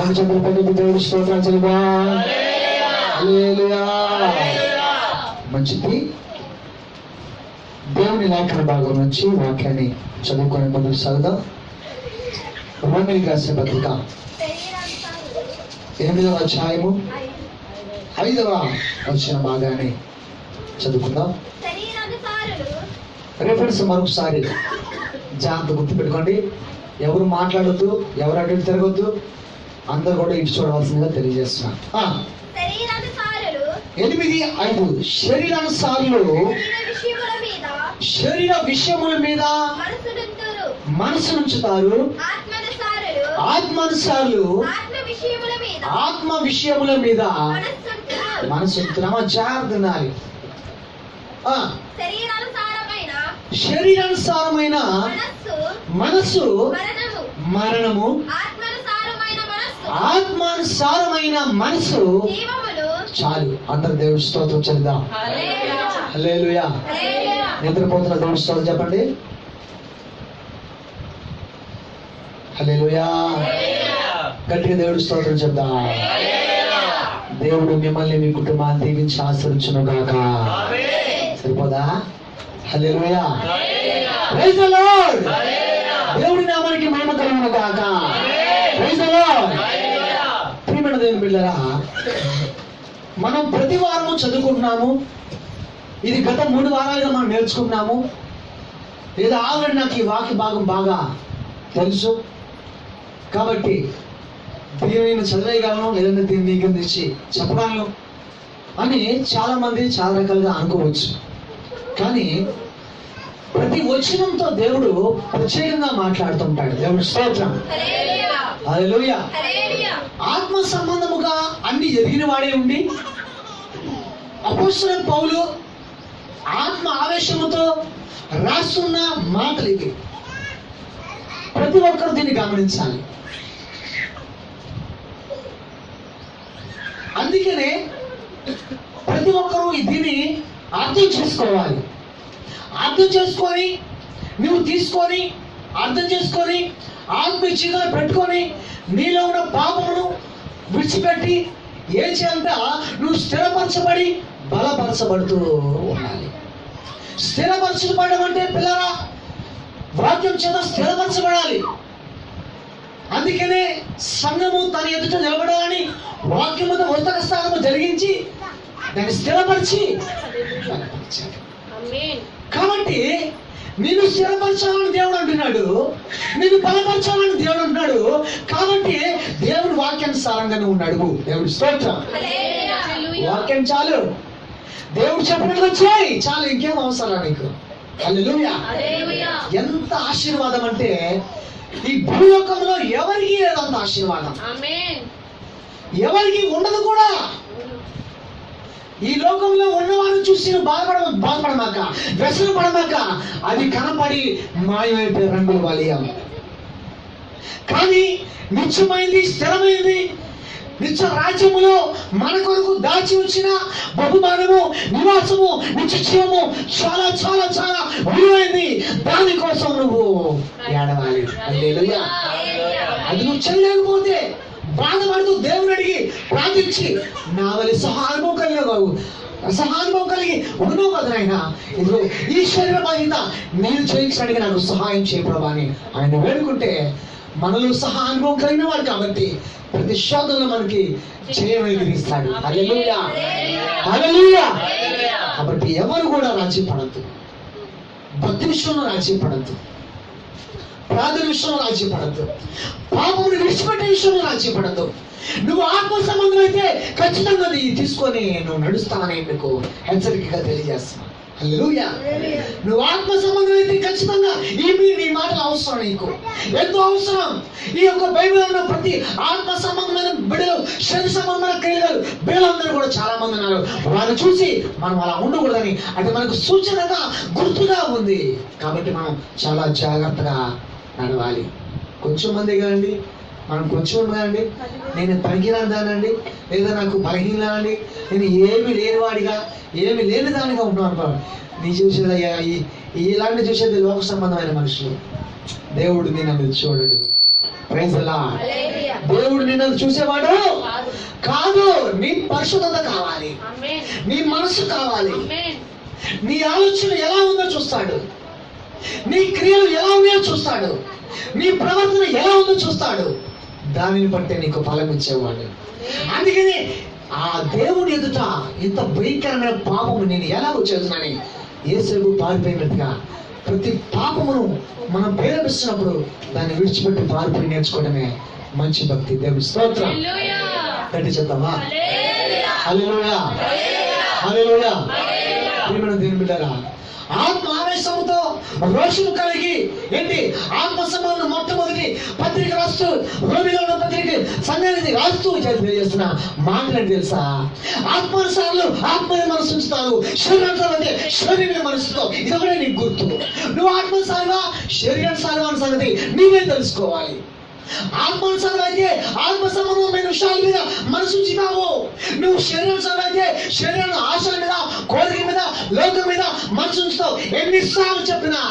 దేవుడి స్తోత్రం చెల్లిబా. హల్లెలూయా. మంచిది. దేవుని లేఖన భాగం నుంచి వాక్యాన్ని చదువుకొని ముందుకు సాగుదాం. రోమీయులకు రాసిన పత్రిక 8వ అధ్యాయము 5వ వచన భాగాన్ని చదువుకుందాం. రిఫరెన్స్ మరొకసారి జాగ్రత్త గుర్తుపెట్టుకోండి. ఎవరు మాట్లాడొద్దు, ఎవరు అటు తిరగొద్దు, అందరూ కూడా ఇటు చూడవలసిందిగా తెలియజేస్తున్నా. 8:5 శరీరానుసారులు శరీర విషయముల మీద మనసు ఉంచుతారు, ఆత్మానుసారులు ఆత్మ విషయముల మీద మనసు ఉంచుతున్నామా? జాగ్రత్త వినాలి. శరీరానుసారమైన మనసు మరణము, ఆత్మానుసారమైన మనసు చాలు. అందరు దేవుడి స్తోత్రం చెల్లిద్దాం. హల్లెలూయా. నిద్రపోతున్న దేవుడి స్తోత్రం చెప్పండి. హల్లెలూయా. గట్టిగా దేవుడి స్తోత్రం చెప్దాం. దేవుడు మిమ్మల్ని మీ కుటుంబాన్ని దీవించి ఆశీర్వదించును గాక. సరిపోదా? హల్లెలూయా. Praise the Lord. దేవుడి నామానికి మహిమ కలుగును గాక. Praise the Lord. ప్రియమైన దేవుని బిడ్డలారా, మనం ప్రతి వారము చదువుకుంటున్నాము. ఇది గత 3 వారాలుగా మనం నేర్చుకుంటున్నాము. లేదా ఆల్రెడీ నాకు ఈ వాక్య భాగం బాగా తెలుసు కాబట్టి దీనిని చదివేయగలను, లేదంటే దీన్ని నీకు చెప్పగలను అని చాలా మంది చాలా రకాలుగా అనుకోవచ్చు. కానీ ప్రతి వచనంతో దేవుడు ప్రత్యేకంగా మాట్లాడుతుంటాడు. దేవుడి స్తోత్రం. హల్లెలూయా. ఆత్మ సంబంధముగా అన్ని ఎదిగిన వాడే ఉండి అపోస్తలుడైన పౌలు ఆత్మ ఆవేశముతో రాస్తున్న మాటలు ఇవి. ప్రతి ఒక్కరు దీన్ని గమనించాలి. అందుకనే ప్రతి ఒక్కరూ దీన్ని అర్థం చేసుకోవాలి. అర్థం చేసుకొని నువ్వు తీసుకొని అర్థం చేసుకొని ఆత్మీయంగా పెట్టుకొని నీలో ఉన్న పాపమును విడిచిపెట్టి ఏం చేయాలంట? నువ్వు స్థిరపరచబడి బలపరచబడుతూ ఉండాలి. స్థిరపరచబడడం అంటే పిల్లరా వాక్యం చేత స్థిరపరచబడాలి. అందుకనే సంఘము తన ఎదుట నిలబడాలని వాక్యముతో ఉత్తర స్థానము జరిగించి దాన్ని స్థిరపరిచి బలపరిచాడు. కాబట్టి నిన్ను స్థిరపరచాలని దేవుడు అంటున్నాడు, నిన్ను బలపరచాలని దేవుడు అంటున్నాడు. కాబట్టి దేవుడు వాక్యానుసారంగానే ఉన్నాడు. దేవుడి స్తోత్రం. వాక్యం చాలు, దేవుడు చెప్పినట్టు చేయి చాలు, ఇంకేం అవసరం నీకు. హల్లెలూయా. ఎంత ఆశీర్వాదం అంటే ఈ భూలోకంలో ఎవరికి లేదంత ఆశీర్వాదం, ఎవరికి ఉండదు కూడా. ఈ లోకంలో ఉన్నవారిని చూసి బాధపడమాక, వ్యసన పడమాక, అది కనపడి మాయమైపోయే రంగుల వలయం. కానీ నిత్యమైంది, స్థిరమైంది, నిత్య రాజ్యములో మన కొరకు దాచి వచ్చిన బహుమానము, నివాసము, నిత్య జీవము చాలా చాలా చాలా విలువైంది. దానికోసం నువ్వు ఏడవాలి. హల్లెలూయా. అది నువ్వు చేయలేకపోతే బాధపడుతూ దేవుని అడిగి ప్రార్థించి నా వల్ల సహానుభవం కలిగి ఉన్నావు కదా నాయన, ఇదిగో ఈ శరీర బాధ్యత నేను చేయించడానికి నాకు సహాయం చేయ ప్రభా అని ఆయన వేడుకుంటే మనలో సహానుభవం కలిగిన వాడు కాబట్టి ప్రతి శోధనలో మనకి చేయగలిగిస్తాడు. హల్లెలూయా. హల్లెలూయా. కాబట్టి ఎవరు కూడా రాజీ పడద్దు, భక్తి విషయంలో రాజీ పడద్దు, ప్రార్థన విషయంలో రాజీ పడద్దు, పాపమును విడిచిపెట్టే విషయంలో రాజీ పడద్దు. నువ్వు ఆత్మ సంబంధం అయితే ఖచ్చితంగా తీసుకొని నువ్వు నడుస్తానని నీకు హెచ్చరికగా తెలియజేస్తున్నా. హల్లెలూయా. నువ్వు ఆత్మ సంబంధం అయితే ఖచ్చితంగా ఈ మాటలు అవసరం, నీకు ఎంతో అవసరం. ఈ యొక్క బైబిల్ ఉన్న ప్రతి ఆత్మ సంబంధమైన బిడ్డలు, శరీర సంబంధమైన క్రియలు బిడ్డలందరూ కూడా చాలా మంది ఉన్నారు. వాళ్ళని చూసి మనం అలా ఉండకూడదని అంటే మనకు సూచనగా గుర్తుగా ఉంది. కాబట్టి మనం చాలా జాగ్రత్తగా నడవాలి. కొంచెం మంది కాదండి, మనం కొంచెం కాదండి, నేను పనికిరాదానండి, లేదా నాకు బలహీనండి, నేను ఏమి లేనివాడిగా ఏమి లేని దానిగా ఉన్నాను. నీ చూసేది ఇలాంటి చూసేది లోక సంబంధమైన మనుషులు. దేవుడు నేను చూడడు. Praise the lord. దేవుడు నిన్ను చూసేవాడు కాదు. నీ పరిశుద్ధత కావాలి, నీ మనసు కావాలి, నీ ఆలోచన ఎలా ఉందో చూస్తాడు, నీ క్రియలు ఎలా ఉన్నాయో చూస్తాడు, నీ ప్రవర్తన ఎలా ఉందో చూస్తాడు. దానిని బట్టే నీకు ఫలం ఇచ్చేవాడు. అందుకని ఆ దేవుని ఎదుట ఇంత భయంకరమైన పాపము నేను ఎలాగో చేస్తున్నానని యేసేపు పారిపోయినట్టుగా ప్రతి పాపమును మనం ప్రేరేపిస్తున్నప్పుడు దాన్ని విడిచిపెట్టి పారిపోయి నేర్చుకోవడమే మంచి భక్తి. దేవుని స్తోత్రం. గట్టి చెప్తామా? హల్లెలూయా, హల్లెలూయా. ప్రియమైన దేవుని బిడ్డలారా, ఆత్మ ఆవేశంతో రోషము కలిగి ఏంటి ఆత్మ సంబంధం మొట్టమొదటి పత్రిక రాస్తూ రోమిలోని పత్రిక సంఘానికి రాస్తూ తెలియజేస్తున్న మాటలు తెలుసా? ఆత్మానుసారులు ఆత్మని మనసు ఉంచుతారు, శరీరానుసారులు అంటే శరీరం మనసుతో. ఇది ఒకటే నీకు గుర్తు. నువ్వు ఆత్మసారివా శరీరానుసారివా అనే సంగతి నీవే తెలుసుకోవాలి. ఆత్మానుసారం అయితే ఆత్మ సంబంధమైన విషయాల మీద మనసు ఉంచుతావు. నువ్వు శరీరానుసారం అయితే శరీర ఆశల మీద, కోరిక మీద, లోకం మీద మనసు ఉంచుతావు. ఎన్నిసార్లు చెప్పినా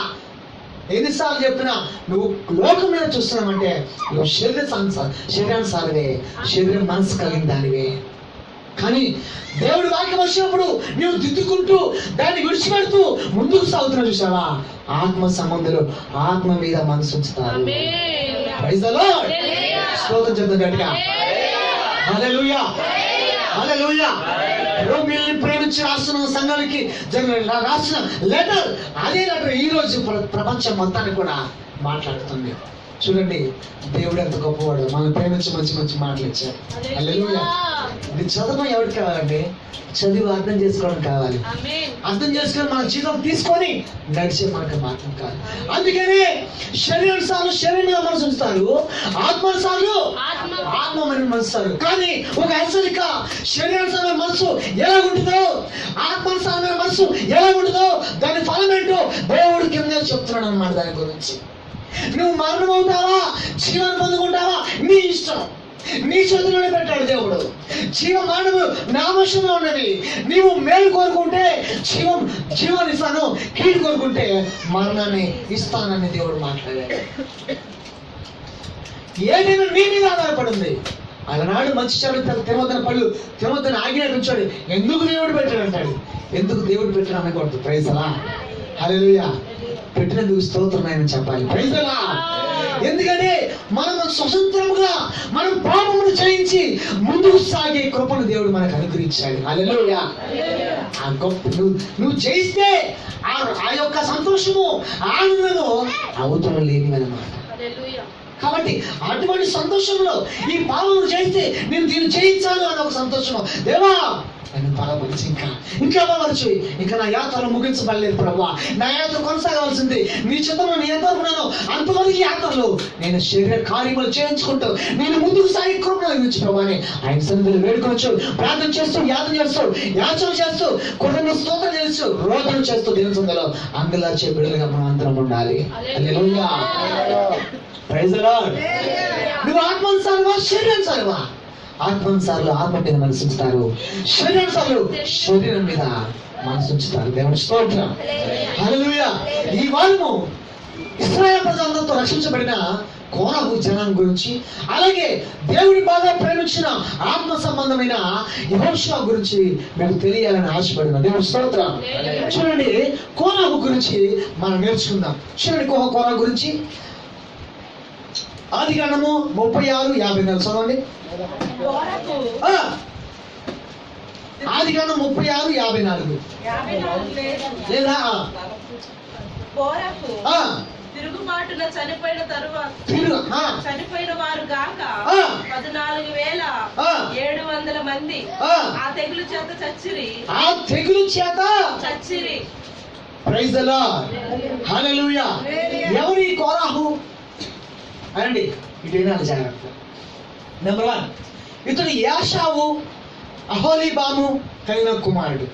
నువ్వు లోకం మీద చూస్తున్నావంటే నువ్వు శరీరానుసారమే, శరీరం మనసు కలిగిన దానివే. కానీ దేవుడి వాక్యం వచ్చినప్పుడు నువ్వు దిద్దుకుంటూ దాన్ని విడిచిపెడుతూ ముందుకు సాగుతున్నా చూసావా? ఆత్మ సంబంధులు ఆత్మ మీద మనసు ఉంచుతారు. Praise the lord. స్తోత్రం చెప్తాం గట్టిగా. హల్లెలూయా, హల్లెలూయా. రోమియోని ప్రేమించి రాస్తున్న సంఘానికి రాసిన లెటర్, అదే లెటర్ ఈ రోజు ప్రపంచం మొత్తాన్ని కూడా మాట్లాడుతుంది. చూడండి, దేవుడు ఎంత గొప్పవాడు. మనం ప్రేమించి మంచి మంచి మాటలు ఇచ్చారు. హల్లెలూయా. ఇది చదవడం ఎవరికి కావాలండి? చదివి అర్థం చేసుకోవడం కావాలి. అర్థం చేసుకొని మన జీవితం తీసుకొని నడిచే మనకు మాత్రం కాదు. అందుకనే శరీరానుసారులు శరీరం మీద మనసు ఉంచుతారు, ఆత్మానుసారులు ఆత్మ మీద మనసుతారు. కానీ ఒక హెచ్చరిక, శరీరానుసారమైన మనసు ఎలా ఉంటుందో, ఆత్మానుసారమైన మనసు ఎలా ఉంటుందో దాని ఫలం ఏంటో దేవుడు కింద చెప్తున్నాడు అన్నమాట. దాని గురించి నువ్వు మరణం అవుతావా జీవాన్ని పొందుకుంటావా నీ ఇష్టం, నీ చేతిలోనే పెట్టాడు దేవుడు. జీవ మరణము నా వశంలో ఉన్నది. నీవు మేలు కోరుకుంటే జీవాన్ని ఇస్తాను, కీడు కోరుకుంటే మరణాన్ని ఇస్తానని దేవుడు మాట్లాడాడు. ఏదైనా నీ మీద ఆధారపడింది. అలనాడు మంచి చెడు తినవద్దన పళ్ళు తినవద్దని ఆగినట్టు ఉంచాడు. ఎందుకు దేవుడు పెట్టాడు అంటాడు. ఎందుకు దేవుడు పెట్టాడు అనకూడదు. Praise the lord. హల్లెలూయా. పెట్టినందుకు స్తోత్రం ఆయన చెప్పాలి. Praise the Lord. ఎందుకంటే మనం స్వతంత్రముగా మనం పాపమును జయించి ముందుకు సాగే కృపను దేవుడు మనకు అనుగ్రహించాడు. హల్లెలూయా. ఆ గొప్ప నువ్వు జయిస్తే ఆ యొక్క సంతోషము ఆనందము అవతల లేనివన్నమాట. కాబట్టి అటువంటి సంతోషంలో ఈ పాపమును చేస్తే నేను దీన్ని జయించాను అని ఒక సంతోషము. దేవా నన్ను బలపరిచి ఇంకా బలపరిచి, ఇంకా నా యాత్రలో ముగించబడలేదు ప్రభువా, నా యాత్ర కొనసాగవలసింది. నీ చిత్రంలో నేను ఎంతవరకున్నాను అంతవరకు ఈ యాత్రలో నేను శరీర కార్యములు చేయించుకుంటూ నేను ముందుకు సాగి కృపను అందించు ప్రభు అని ఆయన సన్నిధిలో వేడుకోవచ్చు. ప్రార్థన చేస్తూ యాచన చేస్తూ కొన్ని స్తోత్రం చేస్తూ రోదన చేస్తూ దేవుని సన్నిధిలో అంగలార్చే బిడ్డలుగా మనం అందరం ఉండాలి. హల్లెలూయా. Praise the Lord. నువ్వు ఆత్మానుసారమా శరీరానుసారమా? ఆత్మానుసారులు ఆత్మ మీద మనసు ఉంచుతారు, శరీరానుసారులు శరీరం మీద మనసు ఉంచుతారు. దేవుని స్తోత్రం. హల్లెలూయా. ఈ వారము ఇశ్రాయేలు ప్రజలందరితో రక్షించబడిన కోరహు జనం గురించి, అలాగే దేవుని బాగా ప్రేమించిన ఆత్మ సంబంధమైన యెహోషువ గురించి మీకు తెలియాలని ఆశపడిన దేవుని స్తోత్రం. చూడండి, కోరహు గురించి మనం నేర్చుకుందాం. చూడండి, కోరహు గురించి ఆదికాండము 36:54 చదవండి. ఆదికాండం 36:54 లేదా తిరుగుబాటున చనిపోయిన తరువాత చనిపోయిన వారు గాక 14,700 మంది ఆ తెగులు చేత చచ్చిరి. Praise the lord. హల్లెలూయా. ఎవరు ఈ కోరహు అనండి? ఇటు వినాలి జాగ్రత్త. నెంబర్ 1, ఇతడు యాషావు అహోలీబాము కలిగిన కుమారుడు.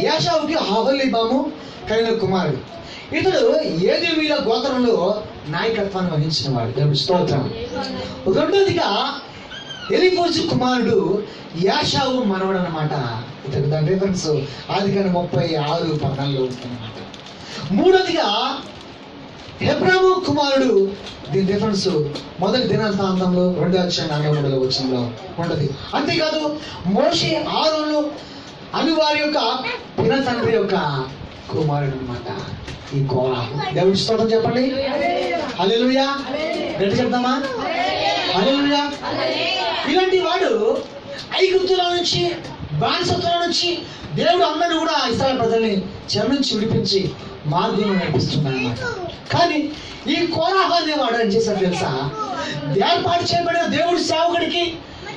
యాషావుకి అహోలీబాము కలిగిన కుమారుడు. ఇతడు ఏదోమీల గోత్రంలో నాయకత్వాన్ని వహించిన వాడు. దేవుని స్తోత్రం. రెండోదిగా ఎలీఫోజు కుమారుడు యాషావు మనవడు అన్నమాట. ఇతడు దాని రిఫరెన్స్ ఆదికాండం 36:14 ఉంటుందన్నమాట. మూడోదిగా హెబ్రాము కుమారుడు. దీని డిఫరెన్స్ మొదటి దినవృత్తాంతంలో 2:43 వచనంలో ఉండదు. అంతేకాదు మోషే ఆరోను అని వారి యొక్క పిన తండ్రి యొక్క కుమారుడు అన్నమాట ఈ కోరాహు. దేవుడి స్తోత్రం చెప్పండి. హల్లెలూయా. గట్టి చెప్తామా? హల్లెలూయా. ఇలాంటి వాడు ఐగుప్తులో నుంచి, బానిసత్వం నుంచి దేవుడు అందరినీ కూడా ఇశ్రాయేలు ప్రజల్ని చెర నుంచి విడిపించి మార్గంలో నడిపిస్తున్నాడు అన్నమాట. కానీ ఈ కోరాహు అనేవాడు ఏం చేశాడు తెలుసా? ఏర్పాటు చేయబడిన దేవుడి సేవకుడికి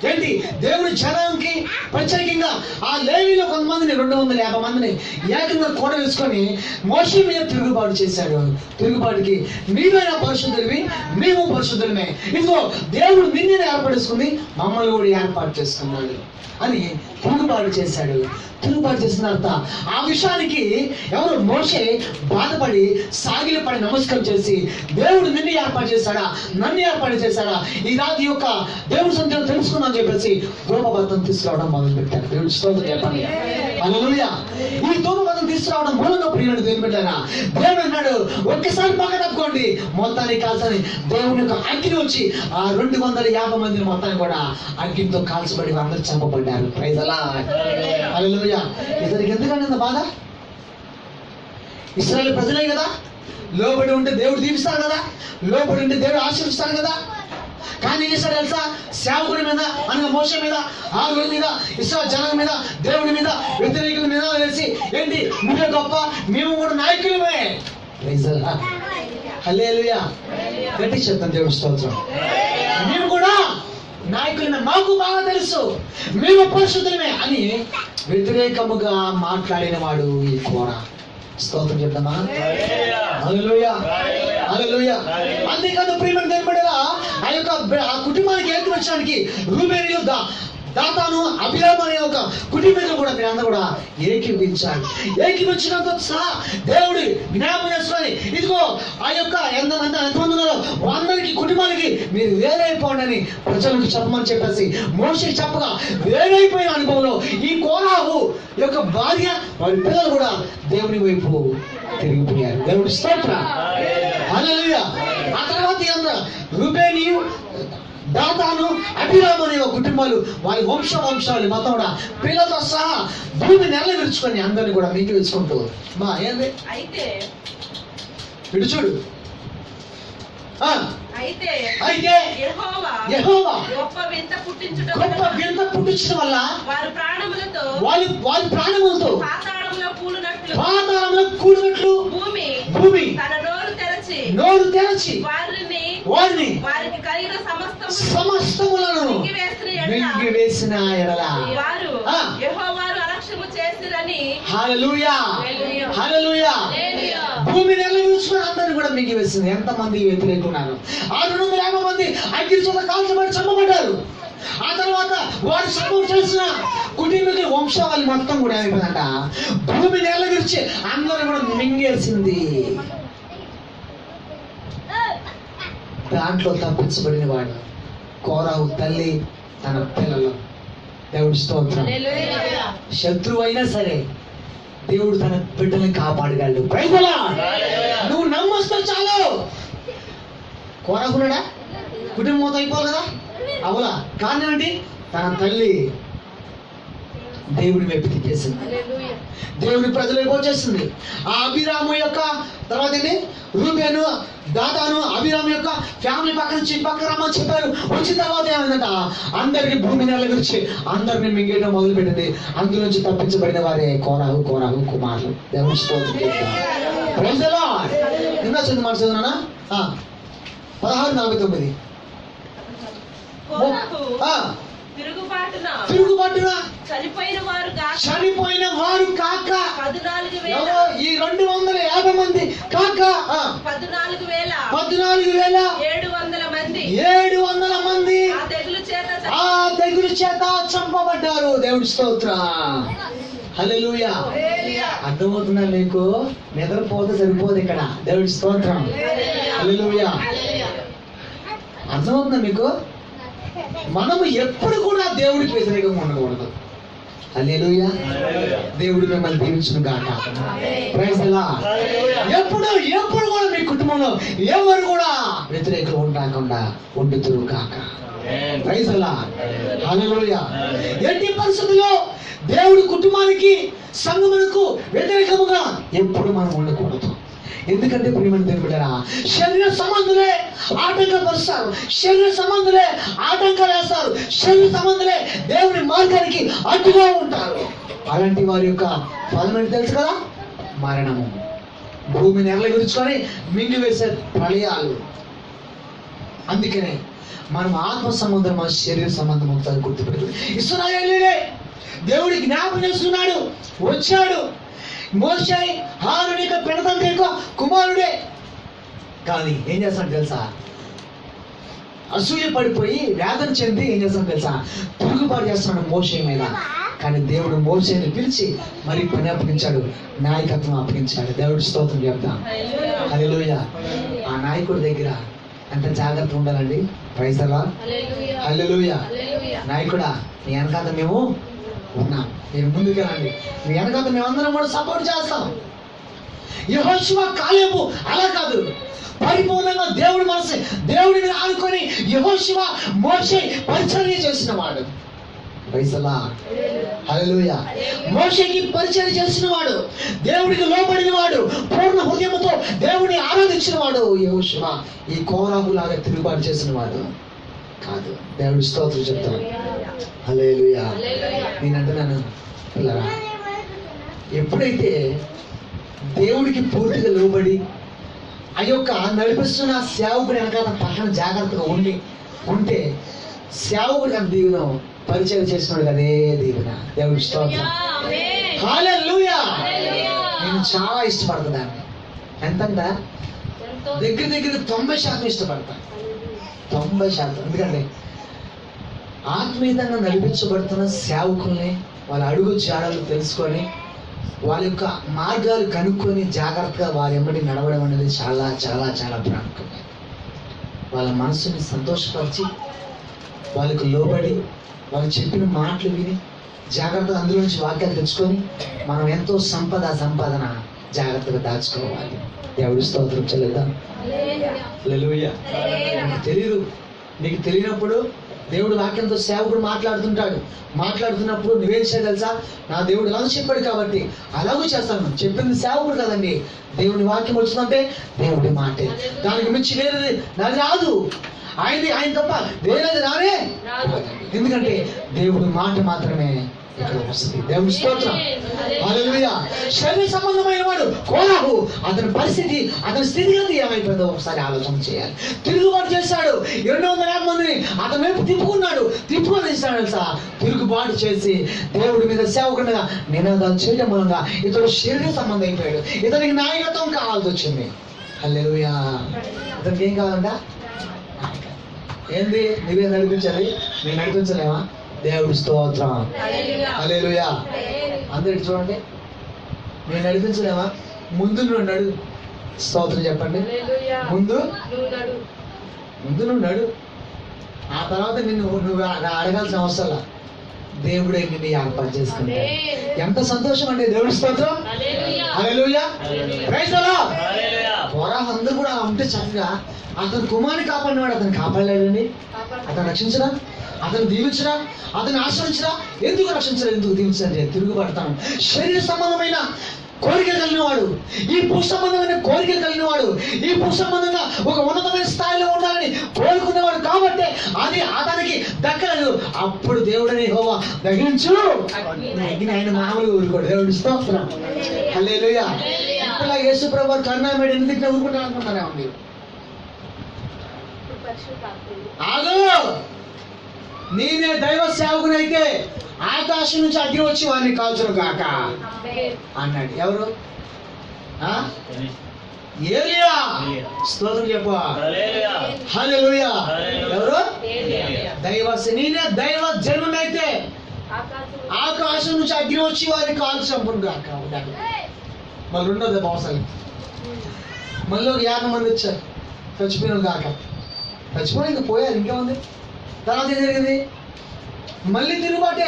ఏంటి, దేవుడి జనానికి ప్రత్యేకంగా ఆ లేవీలో కొంతమందిని 250 మందిని ఏకంగా కూడ వేసుకొని మోషే మీద తిరుగుబాటు చేశాడు. తిరుగుబాటుకి నీవైనా పరిశుద్ధుడివి, మేము పరిశుద్ధులమే, ఇదిగో దేవుడు నిన్ను ఏర్పడేసుకుని మమ్మల్ని కూడా ఏర్పాటు చేసుకున్నాడు అని తిరుగుబాటు చేశాడు. తిరుగుబాటు చేసిన తర్వాత ఆ విషయానికి ఎవరు మోషే బాధపడి సాగిలపడి నమస్కారం చేసి, దేవుడు నిన్ను ఏర్పాటు చేశాడా, నన్ను ఏర్పాటు చేశాడా, ఈ రాత్రి యొక్క దేవుడి సంఖ్యను తెలుసుకుందని చెప్పేసి ధూపబద్ధం తీసుకురావడం మొదలు పెట్టారు. దేవుడి స్తోత్రం చెప్పండి. హల్లెలూయా. ఈ ధూపబద్ధం తీసుకురావడం మూలంగా ప్రియుడు దేవుని పెట్టారా? దేవుడు అన్నాడు, ఒక్కసారి పక్క తప్పుకోండి మొత్తానికి కాల్చని. దేవుని యొక్క అగ్ని వచ్చి ఆ 250 మందిని మొత్తాన్ని కూడా అగ్నితో కాల్చబడి అందరూ చంపబడ్డారు. Praise the lord. హల్లెలూయా. ఇతనికి ఎందుకంటే బాధ? ఇశ్రాయేలు ప్రజలే కదా, లోబడి ఉంటే దేవుడు దీవిస్తాడు కదా, లోబడి ఉంటే దేవుడు ఆశీర్వదిస్తాడు కదా. కానీ ఏం చేశాడు తెలుసా? సేవకుడి మీద, అనగా మోషే మీద, ఆరోను మీద, ఇశ్రాయేలు జనం మీద, దేవుడి మీద వ్యతిరేకుల మీద వేసి, ఏంటి నువ్వే గొప్ప, మేము కూడా నాయకులమే. Praise the lord. హల్లెలూయా. గట్టి చెప్తాం దేవుడి స్తోత్రం. మేము కూడా నాయకులమే, మాకు బాగా తెలుసు, మేము పరిశుద్ధులమే అని వ్యతిరేకముగా మాట్లాడిన వాడు ఈ కోరా. స్తోత్రం చెప్తామా? హల్లెలూయా. హల్లెలూయా. అంతేకాదు ప్రియమైన దేవుని బిడ్డలారా, ఆ కుటుంబానికి ఏకీభవించడానికి రూబేనీయులు, దాతాను, అబీరాము అనే ఒక కుటుంబంలో కూడా మీరందరూ కూడా ఏకీభవించాలి. ఏకీభవించినంత సహా దేవుడు జ్ఞాపకం చేసుకొని, ఇదిగో ఆ యొక్క ఎంతమంది ఉన్నారో అందరికి కుటుంబాలకి మీరు వేరైపోండి అని ప్రజలకు చెప్పమని చెప్పేసి మోషే చెప్పగా, వేరైపోయిన అనుభవంలో ఈ కోరాహు యొక్క భార్య, వారి పిల్లలు కూడా దేవుని వైపు తిరిగిపోయారు. దేవుడి స్తోత్రం. హల్లెలూయా. ఆ తర్వాత రూబేనీయు, దాతాను, అబీరాము అనే కుటుంబాలు, వారి వంశాలు మొత్తం కూడా పిల్లలతో సహా భూమి నెల విరుచుకొని అందరిని కూడా మీకు విరుచుకుంటూ మా ఏంది అయితే ఇటు చూడు. అయితే యెహోవా గొప్ప వింత పుట్టించడం వల్ల వారి ప్రాణములతో పాతాళంలో కూలినట్లు భూమి తన నోరు తెరచి వారికి కలిగిన సమస్తములను మింగివేసిన ఎడల వారు యెహోవాను అలక్ష్యము చేసిరని. హల్లెలూయా. హల్లెలూయా. భూమి నెల చూసుకుని అందరిని కూడా మింగివేసింది. ఎంతమంది వ్యతిరేకున్నారు? 650 మంది అగ్ని చేత కాల్చబడి చంపబడ్డారు. ఆ తర్వాత వారు సపోర్ట్ చేసిన కుటుంబ వంశావళి మొత్తం కూడా ఏమైపోయిందంట, భూమి నెల విరిచి అందరూ కూడా మింగేసింది. దాంట్లో తప్పించబడిన వాడు కోరాహు తల్లి, తన పిల్లలు. దేవుడి స్తోత్రం. శత్రువు అయినా సరే దేవుడు తన బిడ్డని కాపాడగలడు. Praise the Lord. నువ్వు నమ్మొస్తే చాలు. కోరాహుడా కుటుంబం మొత్తం అయిపోవాలి కదా, అవులా? కానీ ఏంటి, తన తల్లి దేవుడి వైపు తిప్పేసింది, దేవుడి ప్రజల వైపు వచ్చేసింది. ఆ అబీరాము యొక్క తర్వాత ఏంటి, రూబేను, దాతాను, అబీరాము యొక్క ఫ్యామిలీ పక్క రమ్మని చెప్పారు. వచ్చిన తర్వాత ఏమైందంట, అందరికి భూమి నెల గురించి అందరిని మింగేయడం మొదలు పెట్టింది. అందులోంచి తప్పించబడిన వారే కోరాహు కుమారులు. దేవుడి స్తోత్రం. Praise the lord. నిన్న చదువు మాట చదువునా 16:49. తిరుగుబాటున చనిపోయిన వారు కాక ఈ 250 మంది కాక 14,700 మంది ఆ తెగులు చేత చంపబడ్డారు. దేవుడి స్తోత్రం. హల్లెలూయా. అర్థమవుతుందా మీకు? నిద్రపోతే సరిపోదు ఇక్కడ. దేవుడి స్తోత్రం. హల్లెలూయా. అర్థమవుతుందా మీకు? మనము ఎప్పుడు కూడా దేవుడికి వ్యతిరేకంగా ఉండకూడదు. హల్లెలూయా. దేవుడు మిమ్మల్ని దీవించును గాక. Praise the lord. ఎప్పుడు కూడా మీ కుటుంబంలో ఎవరు కూడా వ్యతిరేకులు ఉండకుండా ఉండుతురు కాక. Praise the lord. హల్లెలూయా. ఎట్టి పరిస్థితుల్లో దేవుడి కుటుంబానికి సంఘమునకు వ్యతిరేకముగా ఎప్పుడు మనం ఉండకూడదు. ఎందుకంటే ప్రియమైన దేవుడారా, శరీర సంబంధులే ఆటంకపరుస్తారు, శరీర సంబంధులే ఆటంకాలు వేస్తారు, శరీర సంబంధులే దేవుని మార్గానికి అడ్డుగా ఉంటారు. అలాంటి వారి యొక్క ఫలం ఏంటి తెలుసు కదా? మరణము. భూమిని ఎర్ర గురించుకొని మింగివేసే ప్రళయాలు. అందుకనే మనం ఆత్మ సంబంధం, మన శరీర సంబంధం ఒకసారి గుర్తుపెట్టు. ఇశ్రాయేలీయులే దేవుడి జ్ఞాపకం చేస్తున్నాడు, వచ్చాడు. మోషే హారుని యొక్క పెడతండ్రి యొక్క కుమారుడే. కానీ ఏం చేస్తాడు తెలుసా? అసూయ పడిపోయి వేదన చెంది ఏం చేస్తాడు తెలుసా? తిరుగుబాటు చేస్తున్నాడు మోషే మీద. కానీ దేవుడు మోషేని పిలిచి మరి పని అప్పగించాడు, నాయకత్వం అప్పగించాడు. దేవుడి స్తోత్రం చెప్తాం. హల్లెలూయా. ఆ నాయకుడి దగ్గర ఎంత జాగ్రత్త ఉండాలండి. Praise the lord. హల్లెలూయా. నాయకుడా, నీ వెనకాల మేము ఉన్నాం, మీరు ముందుకెళ్ళండి, మీ వెనకాల మేమందరం కూడా సపోర్ట్ చేస్తాం. యెహోషువ, కాలేబు అలా కాదు, పరిపూర్ణంగా దేవుడి మనసు, దేవుడిని ఆనుకొని యెహోషువ మోషే పరిచర్య చేసిన వాడు. Praise the lord. హల్లెలూయా. మోషేకి పరిచర్య చేసిన వాడు, దేవుడికి లోబడిన వాడు, పూర్ణ హృదయంతో దేవుడిని ఆరాధించిన వాడు యెహోషువ. ఈ కోరాహు లాగా తిరుగుబాటు చేసిన వాడు కాదు. దేవుడి స్తోత్రం చెప్తాను. హల్లెలూయా. నేనంటున్నాను పిల్లరా, ఎప్పుడైతే దేవుడికి పూర్తిగా లోబడి ఆ యొక్క నడిపిస్తున్న సేవకుడి వెనకాల పక్కన జాగ్రత్తగా ఉంటే సేవకుడి అంత దీవెన, పరిచయం చేసినాడు అదే దీవెన. దేవుడి స్తోత్రం. హల్లెలూయా. నేను చాలా ఇష్టపడుతున్నాను. ఎంతంట? దగ్గర 90% ఇష్టపడతాను. 90%. ఎందుకంటే ఆత్మీయంగా నడిపించబడుతున్న సేవకుల్ని వాళ్ళ అడుగు జాడలు తెలుసుకొని వాళ్ళ యొక్క మార్గాలు కనుక్కొని జాగ్రత్తగా వారి వెంబడి నడవడం అనేది చాలా చాలా చాలా ప్రాముఖ్యం. వాళ్ళ మనసుని సంతోషపరిచి వాళ్ళకు లోబడి వాళ్ళు చెప్పిన మాటలు విని జాగ్రత్తగా అందులో నుంచి వాక్యాలు తెచ్చుకొని మనం ఎంతో సంపాదన జాగ్రత్తగా దాచుకోవాలి. దేవుడి స్తోత్రం చెల్లిద్దాం. హల్లెలూయా. నీకు తెలియనప్పుడు దేవుడు వాక్యంతో సేవకుడు మాట్లాడుతున్నప్పుడు నువ్వేం చేయాలి తెలుసా? నా దేవుడు ఎలా చెప్పాడు కాబట్టి అలాగూ చేస్తాను. చెప్పింది సేవకుడు కదండి. దేవుడి వాక్యం వచ్చిందంటే దేవుడి మాటే, దానికి మించి వేరేది నాది రాదు. ఆయన తప్ప వేరేది రానే. ఎందుకంటే దేవుడి మాట మాత్రమే ఇక్కడ వస్తుంది. దేవుడి స్తోత్రం. హల్లెలూయా. శరీర సంబంధమైన వాడు కోరాహు, అతని పరిస్థితి, అతని స్థితిగతి ఏమైపోయిందో ఒకసారి ఆలోచన చేయాలి. తిరుగుబాటు చేశాడు. 250 మందిని అతని వైపు తిప్పుకొని ఇస్తాడు తెలుసా? తిరుగుబాటు చేసి దేవుడి మీద సేవకుడి మీద నినాదాలు చేయడం మూలంగా ఇతడు శరీర సంబంధం అయిపోయాడు. ఇతనికి నాయకత్వం కావాల్సి వచ్చింది. హల్లెలూయా. ఇతనికి ఏం కావాలంట? ఏంది? నువ్వే నడిపించాలి, నేను నడిపించలేమా? దేవుడి స్తోత్రం. హల్లెలూయా. అందరికి చూడండి, నేను నడిపించలేమా? ముందు నువ్వు నడు. స్తోత్రం చెప్పండి. ముందు నువ్వు నడు. ఆ తర్వాత నువ్వు అడగాల్సిన అవసరం దేవుడే నిన్ను ఏర్పాటు చేసుకుంటాడు. ఎంత సంతోషం అండి. దేవుడి స్తోత్రం. హల్లెలూయా. Praise the Lord. కోరాహు అందరూ కూడా ఉంటే చక్కగా అతని కుమారుని కాపాడినవాడు అతను కాపాడలేదండి. అతను రక్షించరా? అతను దీవించరా? అతను ఆశ్రయించరా? ఎందుకు రక్షించరా? ఎందుకు దీవించండి? తిరుగుబడతాను. శరీర సంబంధమైన కోరికలు కలిగిన వాడు, ఈ భూ సంబంధమైన కోరికలు కలిగిన వాడు, ఈ భూ సంబంధంగా ఒక ఉన్నతమైన స్థాయిలో ఉండాలని కోరుకునేవాడు కాబట్టి అది అతనికి దక్కలేదు. అప్పుడు దేవుడని యెహోవా దహించు ఆయన మామూలుగా ఊరుకోడు. దేవుడి స్తోత్రం. హల్లెలూయా. ఇలా యేసు ప్రభువు కరుణామయుడు ఎందుకు ఊరుకుంటాను అనుకుంటారా? ఆగు. నేనే దైవ సేవకునైతే ఆకాశం నుంచి అగ్ని వచ్చి వాడిని కాల్చును కాక అన్నాడు. ఎవరు? ఏలియా. స్తోత్రం చెప్పు. హల్లెలూయా. ఎవరు? నేనే దైవ జనునైతే ఆకాశం నుంచి అగ్ని వచ్చి వారిని కాల్చి చంపును కాక. మళ్ళీ ఉండదు అవసరం. మళ్ళీ 50 మంది వచ్చారు, చచ్చిపోయిన కాక. చచ్చిపోయి ఇంకా పోయారు, ఇంకేముంది? తర్వాత ఏం జరిగింది? మళ్ళీ తిరుగుబాటే.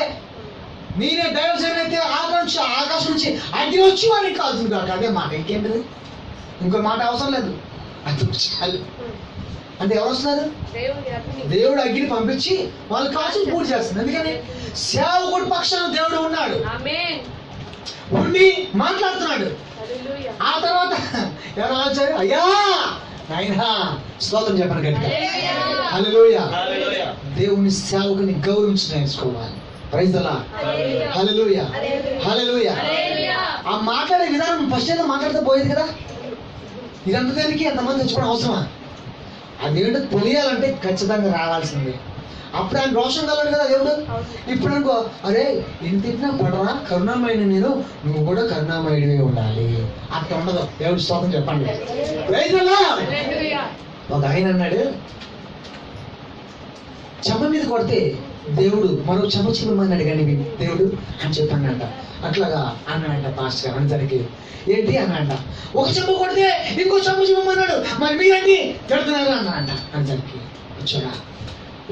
నేనే దైవజనుడు అయితే ఆకాశం నుంచి అగ్ని వచ్చి వాడిని కాల్సింది కాదు. అదే మాట, ఇంకేంటిది? ఇంకో మాట అవసరం లేదు, అది చాలు. అంటే ఎవరు వస్తున్నారు? దేవుడు అగ్ని పంపించి వాళ్ళు కాల్చి పూర్తి చేస్తుంది. ఎందుకని సేవకుడి పక్షాన దేవుడు ఉన్నాడు, ఉండి మాట్లాడుతున్నాడు. ఆ తర్వాత ఎవరు వచ్చారు? అయ్యా నాయనా స్తోత్రం చెప్పండి గట్టిగా. హల్లెలూయా. దేవుని సేవకుని గౌరవించి నేర్చుకోవాలి. Praise the lord. హల్లెలూయా, హల్లెలూయా. ఆ మాట్లాడే విధానం ఫస్ట్ ఏదో మాట్లాడితే పోయేది కదా. ఇదంతా దానికి ఎంతమంది తెచ్చుకోవడం అవసరమా? అదేంటో తెలియాలంటే ఖచ్చితంగా రావాల్సిందే. అప్పుడు ఆయన రోషం కలడు కదా దేవుడు. ఇప్పుడు అనుకో, అరే ఇంత తిట్టినా పడరా, కరుణామయుడు నేను, నువ్వు కూడా కరుణామయుడివే ఉండాలి. అట్లా ఉండదు. దేవుడి స్తోత్రం చెప్పండి. ఒక ఆయన అన్నాడు, చెమ్మ మీద కొడితే దేవుడు మరో చెమ్మ చిమ్మన్నాడు కానీ దేవుడు అని చెప్పానంట. అట్లాగా అన్నాడంట పాస్టర్ గారు అందరికి. ఏంటి అన్నాడంట, ఒక చెంబు కొడితే ఇంకో చెంబు చిమ్మన్నాడు, మరి మీరండి తిడుతున్నారు అన్నాడంట అందరికి. వచ్చాడా,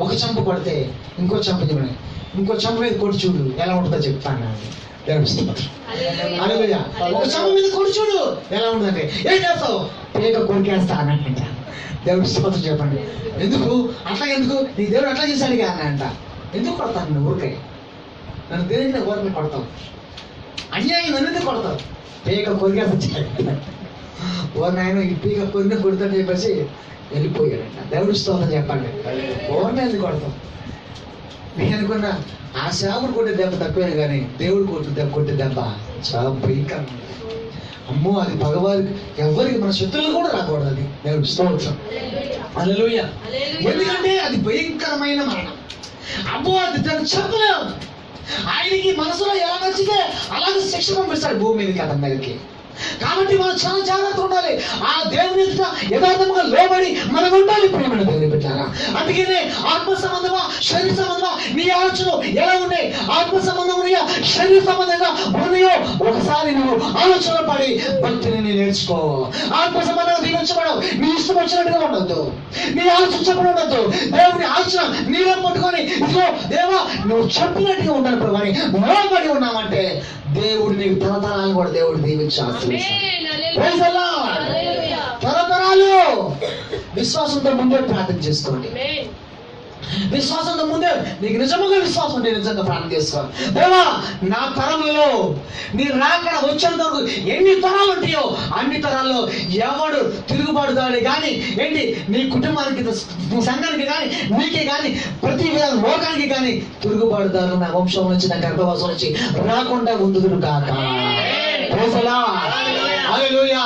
ఒక చెంబు కొడితే ఇంకో చెంబు చిమ్మని, ఇంకో చెంబు మీద కొట్టి చూడు ఎలా ఉంటుందో చెప్తాను. దేవుడు స్తోత్రం. హల్లెలూయా. ఒక చెంబు మీద కొట్టి చూడు ఎలా ఉంటుందంటే, ఏం చేస్తావు? పేక కొరికేస్తా అన్నట్ట. దేవుడు స్తోత్రం చెప్పండి. ఎందుకు అట్లా, ఎందుకు నీ దేవుడు అట్లా చేశాడు అన్నంట. ఎందుకు కొడతాను నువ్వు? ఊరికే నన్ను దేవుడిని ఊరిని కొడతావు, అన్యాయం నన్ను కొడతావు, పేక కొరికేస్తాడు. ఓ నాయన ఈ పీక కొరిన కొడతాడు చెప్పేసి వెళ్ళిపోయాడంట. దేవుడు స్తోత్రం చెప్పండి. ఓర్ని ఎందుకు కొడతాం? నేను అనుకున్నా ఆ సేవకుడు కొట్టే దెబ్బ తక్కువే కానీ దేవుడు కొట్టే దెబ్బ చాలా భయంకరం. అమ్మో, అది భగవానికి ఎవరికి మన శత్రువులు కూడా రాకూడదు. అది దేవుడు స్తోత్రం. హల్లెలూయా. ఎందుకంటే అది భయంకరమైన మరణం. అమ్మో, అది దాన్ని చెప్పలేము. ఆయనకి మనసులో ఎలా నచ్చితే అలాగే శిక్ష పంపిస్తాడు భూమి మీదకి, అతని మీదకి. కాబట్టి మనం చాలా జాగ్రత్త ఉండాలి. ఆ దేవుని యథార్థంగా లోబడి మనం ఉండాలి. ప్రేమ దేవుని పెట్టారా? అందుకనే ఆత్మ సంబంధమా శరీర సంబంధమా నీ ఆలోచనలు ఎలా ఉన్నాయి? ఆత్మ సంబంధం ఉన్నాయా శరీర సంబంధంగా ఉన్నాయో ఒకసారి నువ్వు ఆలోచన పడి భక్తిని నేర్చుకో. ఆత్మ సంబంధంగా దీవించబడవు. నీ ఇష్టం వచ్చినట్టుగా ఉండొద్దు, నీ ఆలోచించబడి ఉండొద్దు. దేవుని ఆలోచన నీలో పట్టుకొని ఇదిగో దేవా నువ్వు చెప్పినట్టుగా ఉండాలి ప్రభు అని లోబడి ఉన్నామంటే దేవుడు నీకు తరతరాలు కూడా దేవుడు దీవించాలి. తరతరాలు విశ్వాసంతో ముందే ప్రార్థన చేసుకోండి. విశ్వాసంతో ముందే నీకు నిజముగా విశ్వాసం ఉంటే నిజంగా ప్రార్థన చేసుకోవాలి. దేవా నా తరములలో నీ రాకడ వచ్చేంత వరకు ఎన్ని తరాలు ఉంటాయో అన్ని తరాల్లో ఎవడు తిరుగుబాటుదాడు కానీ ఏంటి నీ కుటుంబానికి సంఘానికి కానీ నీకే కానీ ప్రతి విధానం లోకానికి కానీ తిరుగుబాటుదారు నా వంశం నుంచి నా గర్భవాసం నుంచి రాకుండా ఉందుదురు కాక. హల్లెలూయా.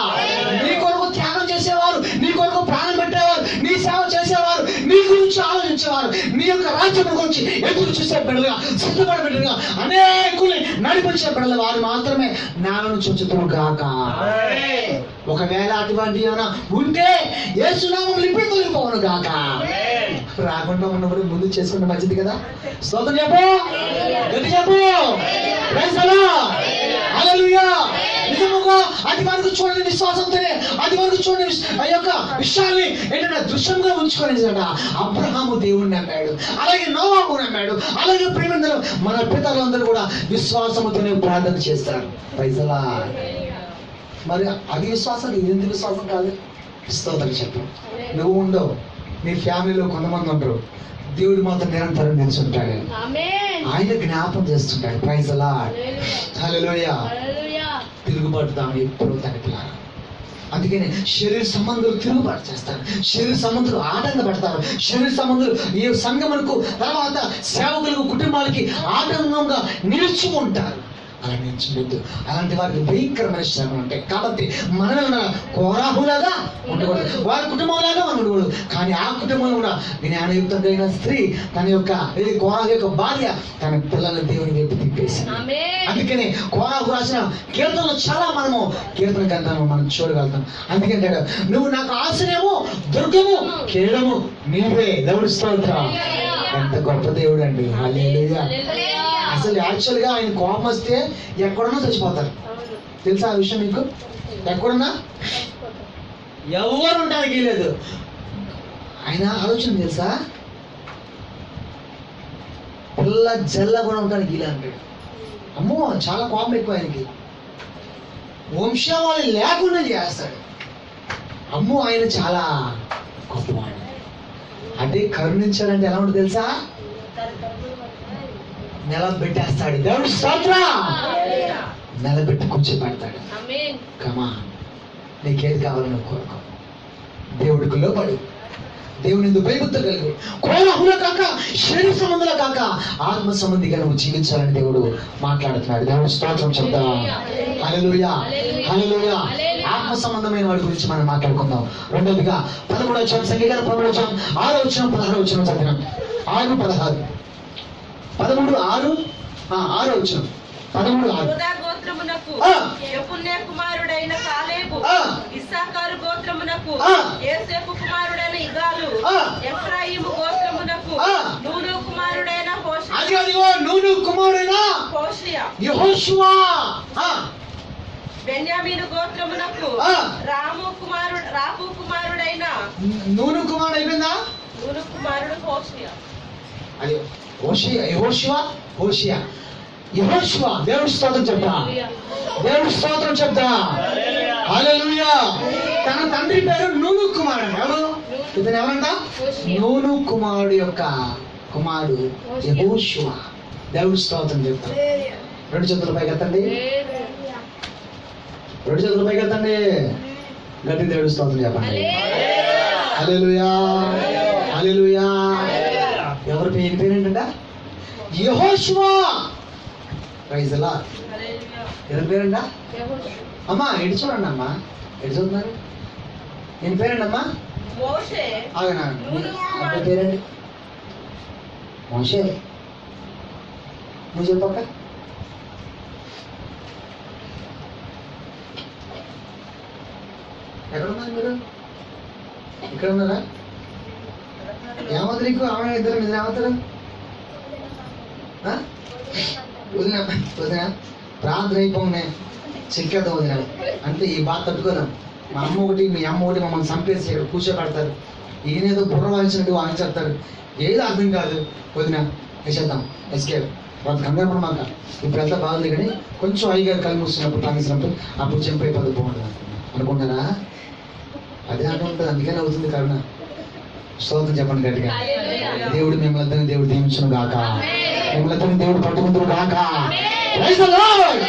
నీ కొరకు త్యాగం చేసేవారు, నీ కొరకు ప్రాణం పెట్టేవారు, నీ సేవ చేసేవారు, నీ గురించి ఆలోచించేవారు, నీ యొక్క రాజ్యం గురించి ఎదురు చూసే బిడ్డలుగా సిద్ధపడే బిడ్డలుగా అనేకుల్ని నడిపించే బిడ్డలు వారు మాత్రమే నేల నుంచి వచ్చుతురు గాక. ఒకవేళ అటువంటి ఏమైనా ఉంటే యేసునామం లిపి తొలగిపోవును గాక. రాకుండా ఉన్నప్పుడు ముందు చేసుకుంటే మంచిది కదా. స్తోత్రం చెప్పు, గట్టి చెప్పు. Praise the lord. హల్లెలూయా. నిజముగా అది వరకు చూడని విశ్వాసంతోనే అది వరకు చూడని ఆ యొక్క విషయాన్ని ఏంటంటే దృశ్యంగా ఉంచుకొని అబ్రహాము దేవుణ్ణి నమ్మాడు, అలాగే నోవాహు నమ్మాడు, అలాగే ప్రేమందరూ మన పితరులందరూ కూడా విశ్వాసముతోనే ప్రార్థన చేస్తారు. Praise the lord. మరి అది విశ్వాసం, ఇది ఎందుకు విశ్వాసం కాదు? స్తోత్రం చెప్పు. నువ్వు ఉండవు, నీ ఫ్యామిలీలో కొంతమంది ఉండరు, దేవుడు మాత్రం నిరంతరం నిలుచుంటాడు, ఆయన జ్ఞాపం చేస్తుంటాడు. Praise the lord. హల్లెలూయా. తిరుగుబాటు తాము ఎప్పుడు తనకిలారా. అందుకని శరీర సంబంధాలు తిరుగుబాటు చేస్తారు, శరీర సంబంధాలు ఆటంకపడతారు, శరీర సంబంధాలు ఈ సంఘములకు తర్వాత సేవకులకు కుటుంబాలకి ఆటంకంగా నిలిచి ఉంటారు. అలా నిలిచిపోద్దు. అలాంటి వారికి భయంకరమైన శ్రమలు ఉంటాయి. కాబట్టి మనం కోరాహులాగా ఉండకూడదు, వారి కుటుంబంలాగా మనం ఉండకూడదు. కానీ ఆ కుటుంబంలో కూడా జ్ఞానయుక్తంగా స్త్రీ తన యొక్క కోరాహు యొక్క భార్య తన పిల్లల దేవుని వైపు తిప్పేసింది. అందుకని కోరాహు రాసిన కీర్తనలు చాలా మనము కీర్తన గ్రంథాలను మనం చూడగలుగుతాం. అందుకంటే నువ్వు నాకు ఆశ్రయము దుర్గము కేడము నీవే. దేవుడి స్తోత్రం. ఎంత గొప్ప దేవుడు అండి. హల్లెలూయా. అసలు యాక్చువల్గా ఆయన కోపం వస్తే ఎక్కడున్నా చచ్చిపోతారు. తెలుసా ఆ విషయం మీకు? ఎక్కడున్నా ఎవరు ఉండడానికి లేదు. ఆయన ఆలోచన తెలుసా? పిల్ల జల్ల కూడా ఉండడానికి ఇలా అంటాడు. అమ్మో చాలా కోపం ఎక్కువ ఆయనకి. వంశావళి లేకుండా చేస్తాడు. అమ్మో ఆయన చాలా గొప్పవాడు. అంటే కరుణించాలంటే ఎలా ఉంటుంది తెలుసా? నిలబెట్టేస్తాడు. దేవుడు స్తోత్రం. నిలబెట్టి కూర్చోబెడతాడు. కమా, నీకేది కావాలని కోరుకో. దేవుడికి లోబడు. దేవుని ఎందుకు భయభక్తులు కలిగి కోలాహుల కాక శరీర సంబంధాల కాక ఆత్మ సంబంధిగా నువ్వు జీవించాలని దేవుడు మాట్లాడుతున్నాడు. దేవుడు స్తోత్రం చెప్తా. హల్లెలూయా, హల్లెలూయా. ఆత్మ సంబంధమైన వాడి గురించి మనం మాట్లాడుకుందాం. రెండోదిగా 13వ వచనం, సంఖ్యాకాండం 13వ వచనం, 6వ వచనం, 16వ వచనం చదివినాం. 6, 16, 13, 6, 6వ వచనం, 13, 6. యూదా గోత్రమునకు యెఫున్నె కుమారుడైన కాలేబు, ఇస్సాకారు గోత్రమునకు యోసేపు కుమారుడైన ఇగాలు, ఎఫ్రాయిము గోత్రమునకు నూను కుమారుడైన యెహోషువ, బెన్యామీను గోత్రమునకు రాపు కుమారుడైన నూను కుమారుడు అయిపోయిందా? నూను కుమారుడు హోషియా. అయ్యో, హోషియా. యెహోషువ. దేవుడి స్తోత్రం చెప్తా. దేవుడి స్తోత్రం చెప్తా. హల్లెలూయా. తన తండ్రి పేరు నూను కుమారుడు. ఎవరు ఇతను? ఎవరంట? నూను కుమారుడు యొక్క కుమారుడు యెహోషువ. దేవుడి స్తోత్రం చెప్తా. రెండు చేతుల పైకి ఎత్తండి. రెండు చేతుల పైకి ఎత్తండి. గట్టి దేవుడి స్తోత్రం చెప్పండి. హల్లెలూయా, హల్లెలూయా. ఎవరి పేరు? పేరు ఏంటంట? యెహోషువ. Praise the lord. ఎవరి పేరంట? అమ్మా ఎటు చూడండి అమ్మా, ఎటు చూస్తున్నారు? నేను పేరండి అమ్మా? అవునా? అబ్బాయి పేరండి? మోషే. నువ్వు చెప్పక్క. ఎక్కడ ఉన్నారు మీరు? ఇక్కడ ఉన్నారా? ఏమవుతారు నీకు? ఆమె ఇద్దరు మీరు ఏమవుతారు? వదిన వదిన ప్రార్థన అయిపోనే చెక్కేద్దాం వదిన అంటే ఈ బాధ తట్టుకోదాం. మా అమ్మ ఒకటి మీ అమ్మ ఒకటి మమ్మల్ని చంపేసి ఇక్కడ కూర్చోబెడతారు. ఈయనేదో బుర్ర వాయించినట్టు వాయించేస్తారు. ఏదో అర్థం కాదు. వదిన వేసేద్దాం, ఎస్కేప్. వాళ్ళు కంగారు మాక. ఇప్పుడు ఎంత బాగుంది కానీ కొంచెం అయ్యగారు కళ్ళు మూస్తున్నప్పుడు తాగిసినప్పుడు అప్పుడు చంపైపోతే బాగుంటుంది అనుకుంటారా? అదే అనుకుంటుంది. అందుకనే అవుతుంది కరుణ. స్తోత్రం చెప్పండి గట్టిగా. దేవుడు మిమ్మల్ని దేవుడు దీవించును గాక. మిమ్మల్ని దేవుడు పట్టుకుంటును గాక. Praise the lord.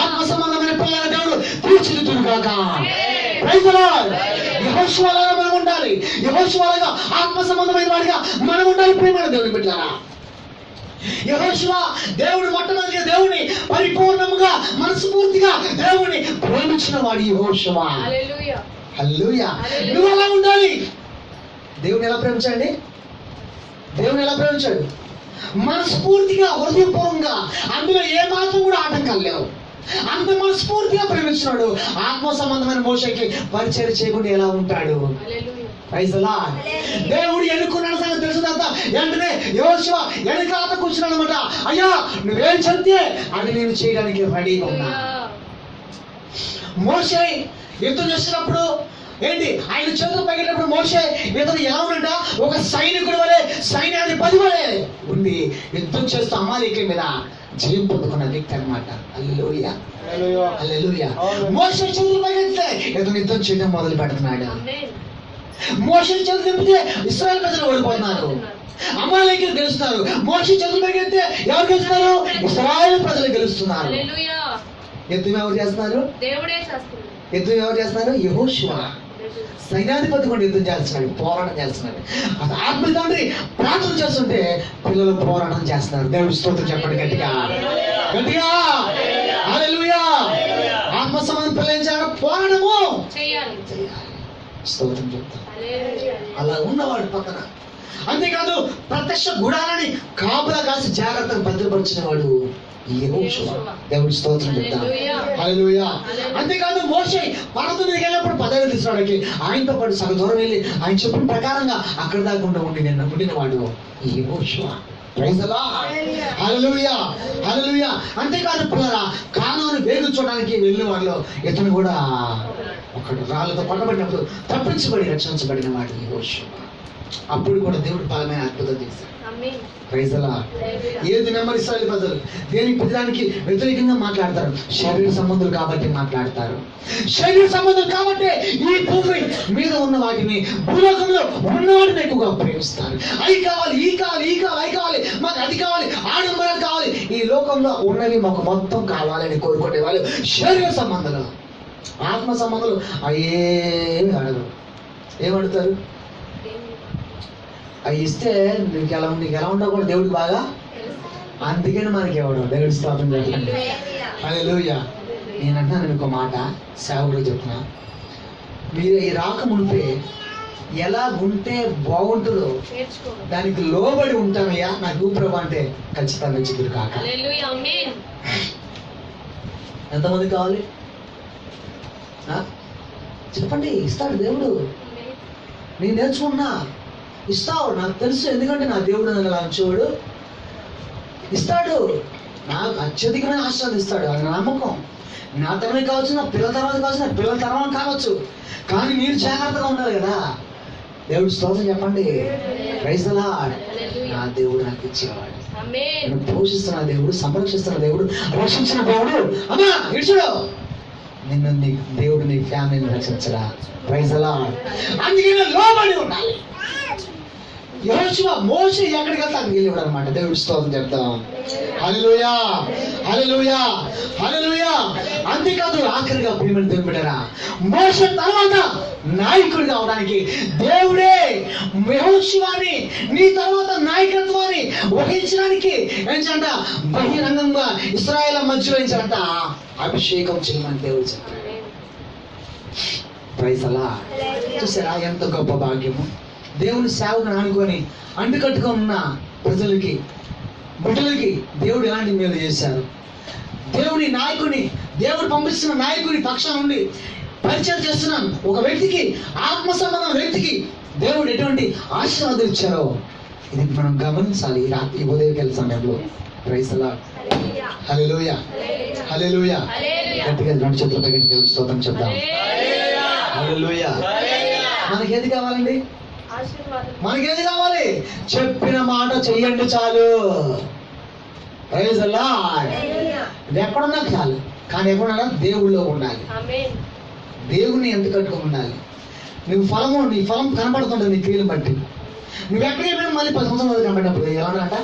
ఆత్మ సంబంధమైన పిల్లల దేవుడు తీర్చిదిద్దును గాక. Praise the lord. యెహోషువలాగా మనం ఉండాలి. యెహోషువలాగా ఆత్మ సంబంధమైన వాడిగా మనం ఉండాలి. ప్రియమైన దేవుని బిడ్డలారా, యెహోషువ దేవుడు మొట్టమొదటిగా దేవుని పరిపూర్ణంగా మనస్ఫూర్తిగా దేవుని ప్రేమించిన వాడు యెహోషువ. హల్లెలూయా, హల్లెలూయా. నువ్వు అలా ఉండాలి. దేవుని ఎలా ప్రేమించండి? దేవుని ఎలా ప్రేమించాడు? మనస్ఫూర్తిగా, హృదయపూర్వకంగా, అందులో ఏ మాత్రం కూడా ఆటంకాలు లేవు. అంత మనస్ఫూర్తిగా ప్రేమించినాడు. ఆత్మ సంబంధమైన మోషేకి పరిచయం చేయకుండా ఎలా ఉంటాడు? Praise the lord. దేవుడు ఎన్నుకున్న సంగతి తెలిసినంత వెంటనే యెహోషువ వెనకాల కూర్చున్నాడు అనమాట. అయ్యా నువ్వేం చెప్తే అది నేను చేయడానికి రెడీగా ఉన్నా. మోషే యుద్ధం చేస్తున్నప్పుడు ఏంటి ఆయన చేతులు పగిలినప్పుడు మోషే ఇతను ఎలా ఉన్నట? ఒక సైనికుడు వలె, సైన్యాధిపతి వలె ఉండి యుద్ధం చేస్తూ అమాలేకుల మీద జయం పొందుకున్న వ్యక్తి అనమాట. హల్లెలూయా, హల్లెలూయా. మోషే చేతులు పగిలితే ఇతను యుద్ధం చేయడం మొదలు పెడుతున్నాడు. మోషే చేతులు తిప్పితే ఇశ్రాయేలు ప్రజలు ఓడిపోతున్నారు, అమాలేకులు గెలుస్తున్నారు. మోషే చేతులు పగిలితే ఎవరు గెలుస్తున్నారు? ఇశ్రాయేలు ప్రజలు గెలుస్తున్నారు. యుద్ధం ఎవరు చేస్తున్నారు? యుద్ధం ఎవరు చేస్తున్నారు? యెహోషువ సైన్యాధిపతి కూడా యుద్ధం చేస్తున్నాడు, పోరాటం చేస్తున్నాడు. అది ఆత్మ తండ్రి ప్రార్థన చేస్తుంటే పిల్లలు పోరాటం చేస్తున్నారు. దేవుడి స్తోత్రం చెప్పండి గట్టిగా, గట్టిగా. హల్లెలూయా. ఆత్మ సంబంధం పిల్లలు ఏం చేయాలి? పోరాటము చేయాలి. స్తోత్రం చెప్తాం. అలా ఉన్నవాడు పక్కన. అంతేకాదు ప్రత్యక్ష గుడాలని కాపులా కాసి జాగ్రత్తగా భద్రపరిచిన వాడు యెహోషువ. దేవుడి స్తోత్రం చెప్తాం. హల్లెలూయా. అంతేకాదు మోషే పర్వతం మీదకి వెళ్ళినప్పుడు పదవి తీసుకురావడానికి ఆయనతో పాటు సగ దూరం వెళ్ళి ఆయన చెప్పిన ప్రకారంగా అక్కడ దాకా ఉండిన వాడు యెహోషువ. Praise the lord. హల్లెలూయా, హల్లెలూయా. అంతేకాదు పిల్లరా, కానాను వేగు చూడడానికి వెళ్ళిన వాళ్ళు ఇతను కూడా ఒకడు రాళ్ళతో కొట్టబడినప్పుడు తప్పించబడి రక్షించబడిన వాడు యెహోషువ. అప్పుడు కూడా దేవుడు బలమైన అద్భుతం చేశాడు. ఆమేన్. Praise the Lord. ఏది నెమ్మదిస్తారు ప్రజలు దేనికి ప్రతిదానికి వ్యతిరేకంగా మాట్లాడతారు. శరీర సంబంధులు కాబట్టి మాట్లాడతారు. శరీర సంబంధులు కాబట్టి ఈ భూమి మీద ఉన్న వాటిని, భూలోకంలో ఉన్న వాటిని ఎక్కువగా ప్రేమిస్తారు. అవి కావాలి, ఈ కావాలి, ఈ కావాలి, అవి కావాలి, మాకు అది కావాలి, ఆడంబరాలు కావాలి, ఈ లోకంలో ఉన్నవి మాకు మొత్తం కావాలని కోరుకునే వాళ్ళు శరీర సంబంధాలు. ఆత్మ సంబంధాలు అయ్యేమి అడగరు. ఏమడుగుతారు? అవి ఇస్తే నీకు ఎలా ఉండవు కూడా దేవుడికి బాగా. అందుకని మనకి ఎవడు దేవుడి స్తోత్రం చెప్పండి. హల్లెలూయా. నేను అంటున్నాను మీకు ఒక మాట, సేవకుడు చెప్తున్నా. మీరు ఈ రాక మునిపే ఎలా ఉంటే బాగుంటుందో దానికి లోబడి ఉంటానయ్యా నాకు ప్రభు అంటే ఖచ్చితంగా చిగురు కాక. ఎంతమంది కావాలి? చెప్పండి. ఇస్తాడు దేవుడు. నేను నేర్చుకున్నా, ఇస్తావు, నాకు తెలుసు. ఎందుకంటే నా దేవుడు నన్ను లాంచోడు, ఇస్తాడు. నాకు అత్యధికమైన ఆశీర్వాదం ఇస్తాడు. అది నా నమ్మకం. నా తరమే కావచ్చు, నా పిల్లల తర్వాత కావచ్చు, నా పిల్లల తరం కావచ్చు. కానీ మీరు జాగ్రత్తగా ఉండాలి కదా. దేవుడు స్తోత్రం చెప్పండి. Praise the lord. నా దేవుడు నాకు ఇచ్చేవాడు, నేను పోషిస్తున్న దేవుడు, సంరక్షిస్తున్న దేవుడు, రక్షించిన దేవుడు. అమ్మా ఇడుచుడు నిన్ను, నీ దేవుడు నీ ఫ్యామిలీని రక్షించరా. Praise the lord. అందుకే లోబడి ఉండాలి. యెహోషువ మోషే ఎక్కడికి వెళ్తే అక్కడికి వెళ్ళేవాడు అనమాట. దేవుడి స్తోత్రం చెప్తాం. హల్లెలూయా, హల్లెలూయా, హల్లెలూయా. అంతేకాదు ఆఖరిగా ప్రియమైన దేవుని బిడ్డలారా, మోషే తర్వాత నాయకుడిగా అవడానికి దేవుడే యెహోషువని నీ తర్వాత నాయకత్వాన్ని వహించడానికి ఏంటంట బహిరంగంగా ఇశ్రాయేలు మధ్యలో ఏంటంట అభిషేకం చేయమని దేవుడు చెప్పాడు. Praise the lord. చూసారా ఎంత గొప్ప భాగ్యము. దేవుని సేవకుని అనుకొని అంటుకట్టుగా ఉన్న ప్రజలకి, బిడ్డలకి దేవుడు ఎలాంటి మేలు చేశారు. దేవుని నాయకుని, దేవుడు పంపిస్తున్న నాయకుని పక్షం నుండి పరిచయం చేస్తున్నాం ఒక వ్యక్తికి, ఆత్మ సంబంధం వ్యక్తికి దేవుడు ఎటువంటి ఆశీర్వాదాలు ఇచ్చారో ఇది మనం గమనించాలి ఈ ఉదయకాల సమయంలో. Praise the lord. Hallelujah, hallelujah. గట్టిగా రెండు చేతుల పైకి దేవుడి స్తోత్రం చెప్తాం. హల్లెలూయా. మనకేది కావాలండి? మనకేది కావాలి? చెప్పిన మాట చెయ్యండి చాలు. Praise the lord. ఇది ఎక్కడున్నా చాలు, కానీ ఎక్కడున్నా దేవుళ్ళో ఉండాలి. దేవుణ్ణి ఎంత కట్టుకుని ఉండాలి. నీ ఫలం కనబడుతుంటుంది నీ క్రియలు బట్టి. నువ్వు ఎక్కడికి పోయినా మళ్ళీ 10 సంవత్సరాలు కనబడినప్పుడు ఏమన్నారంట?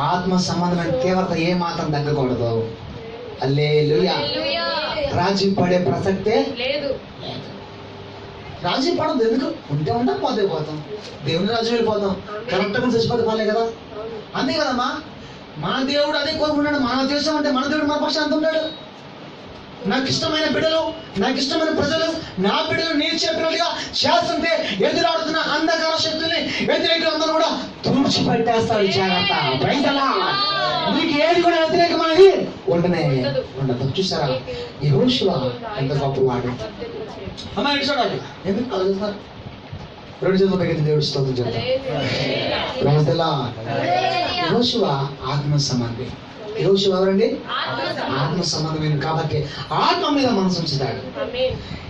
ఆత్మ సంబంధమైన తీవ్రత ఏ మాత్రం తగ్గకూడదు. హల్లెలూయా. రాజీ పడే ప్రసక్తే లేదు. రాజీ పడదు. ఎందుకు? ఉంటే ఉంటాం, పోతే పోతాం. దేవుని రాజు వెళ్ళిపోతాం. కరెక్ట్గా చచ్చిపోతే పర్లే కదా. అంతే కదమ్మా. మన దేవుడు అదే కోరుకుంటాడు. మన దేశం అంటే మన దేవుడు మన పక్షాన ఎంత ఉంటాడు. నాకు ఇష్టమైన బిడ్డలు, నాకు ఇష్టమైన ప్రజలు, నా బిడ్డలు నేను చెప్పినట్టుగా చేస్తుంటే ఎదురాడుతున్న అంధకార శక్తుల్ని, వ్యతిరేకులందరూ కూడా తుడిచిపెట్టేస్తాడు. జాగ్రత్త. Praise the lord. నీకు ఏది కూడా వ్యతిరేకమైనది ఉండదు. చూసారా యెహోషువ ఎంత గొప్పవాడు. అమ్మా ఇటు చూడాలి. ఎందుకు ఆలోచిస్తున్నారు? రెండు చేతుల పైకి దేవుడి స్తోత్రం చెప్తాం. Praise the lord. యెహోషువ ఆత్మ సంబంధి. యెహోషువ ఎవరండి? ఆత్మ సంబంధమైన కాబట్టి ఆత్మ మీద మనసు ఉంచుతాడు.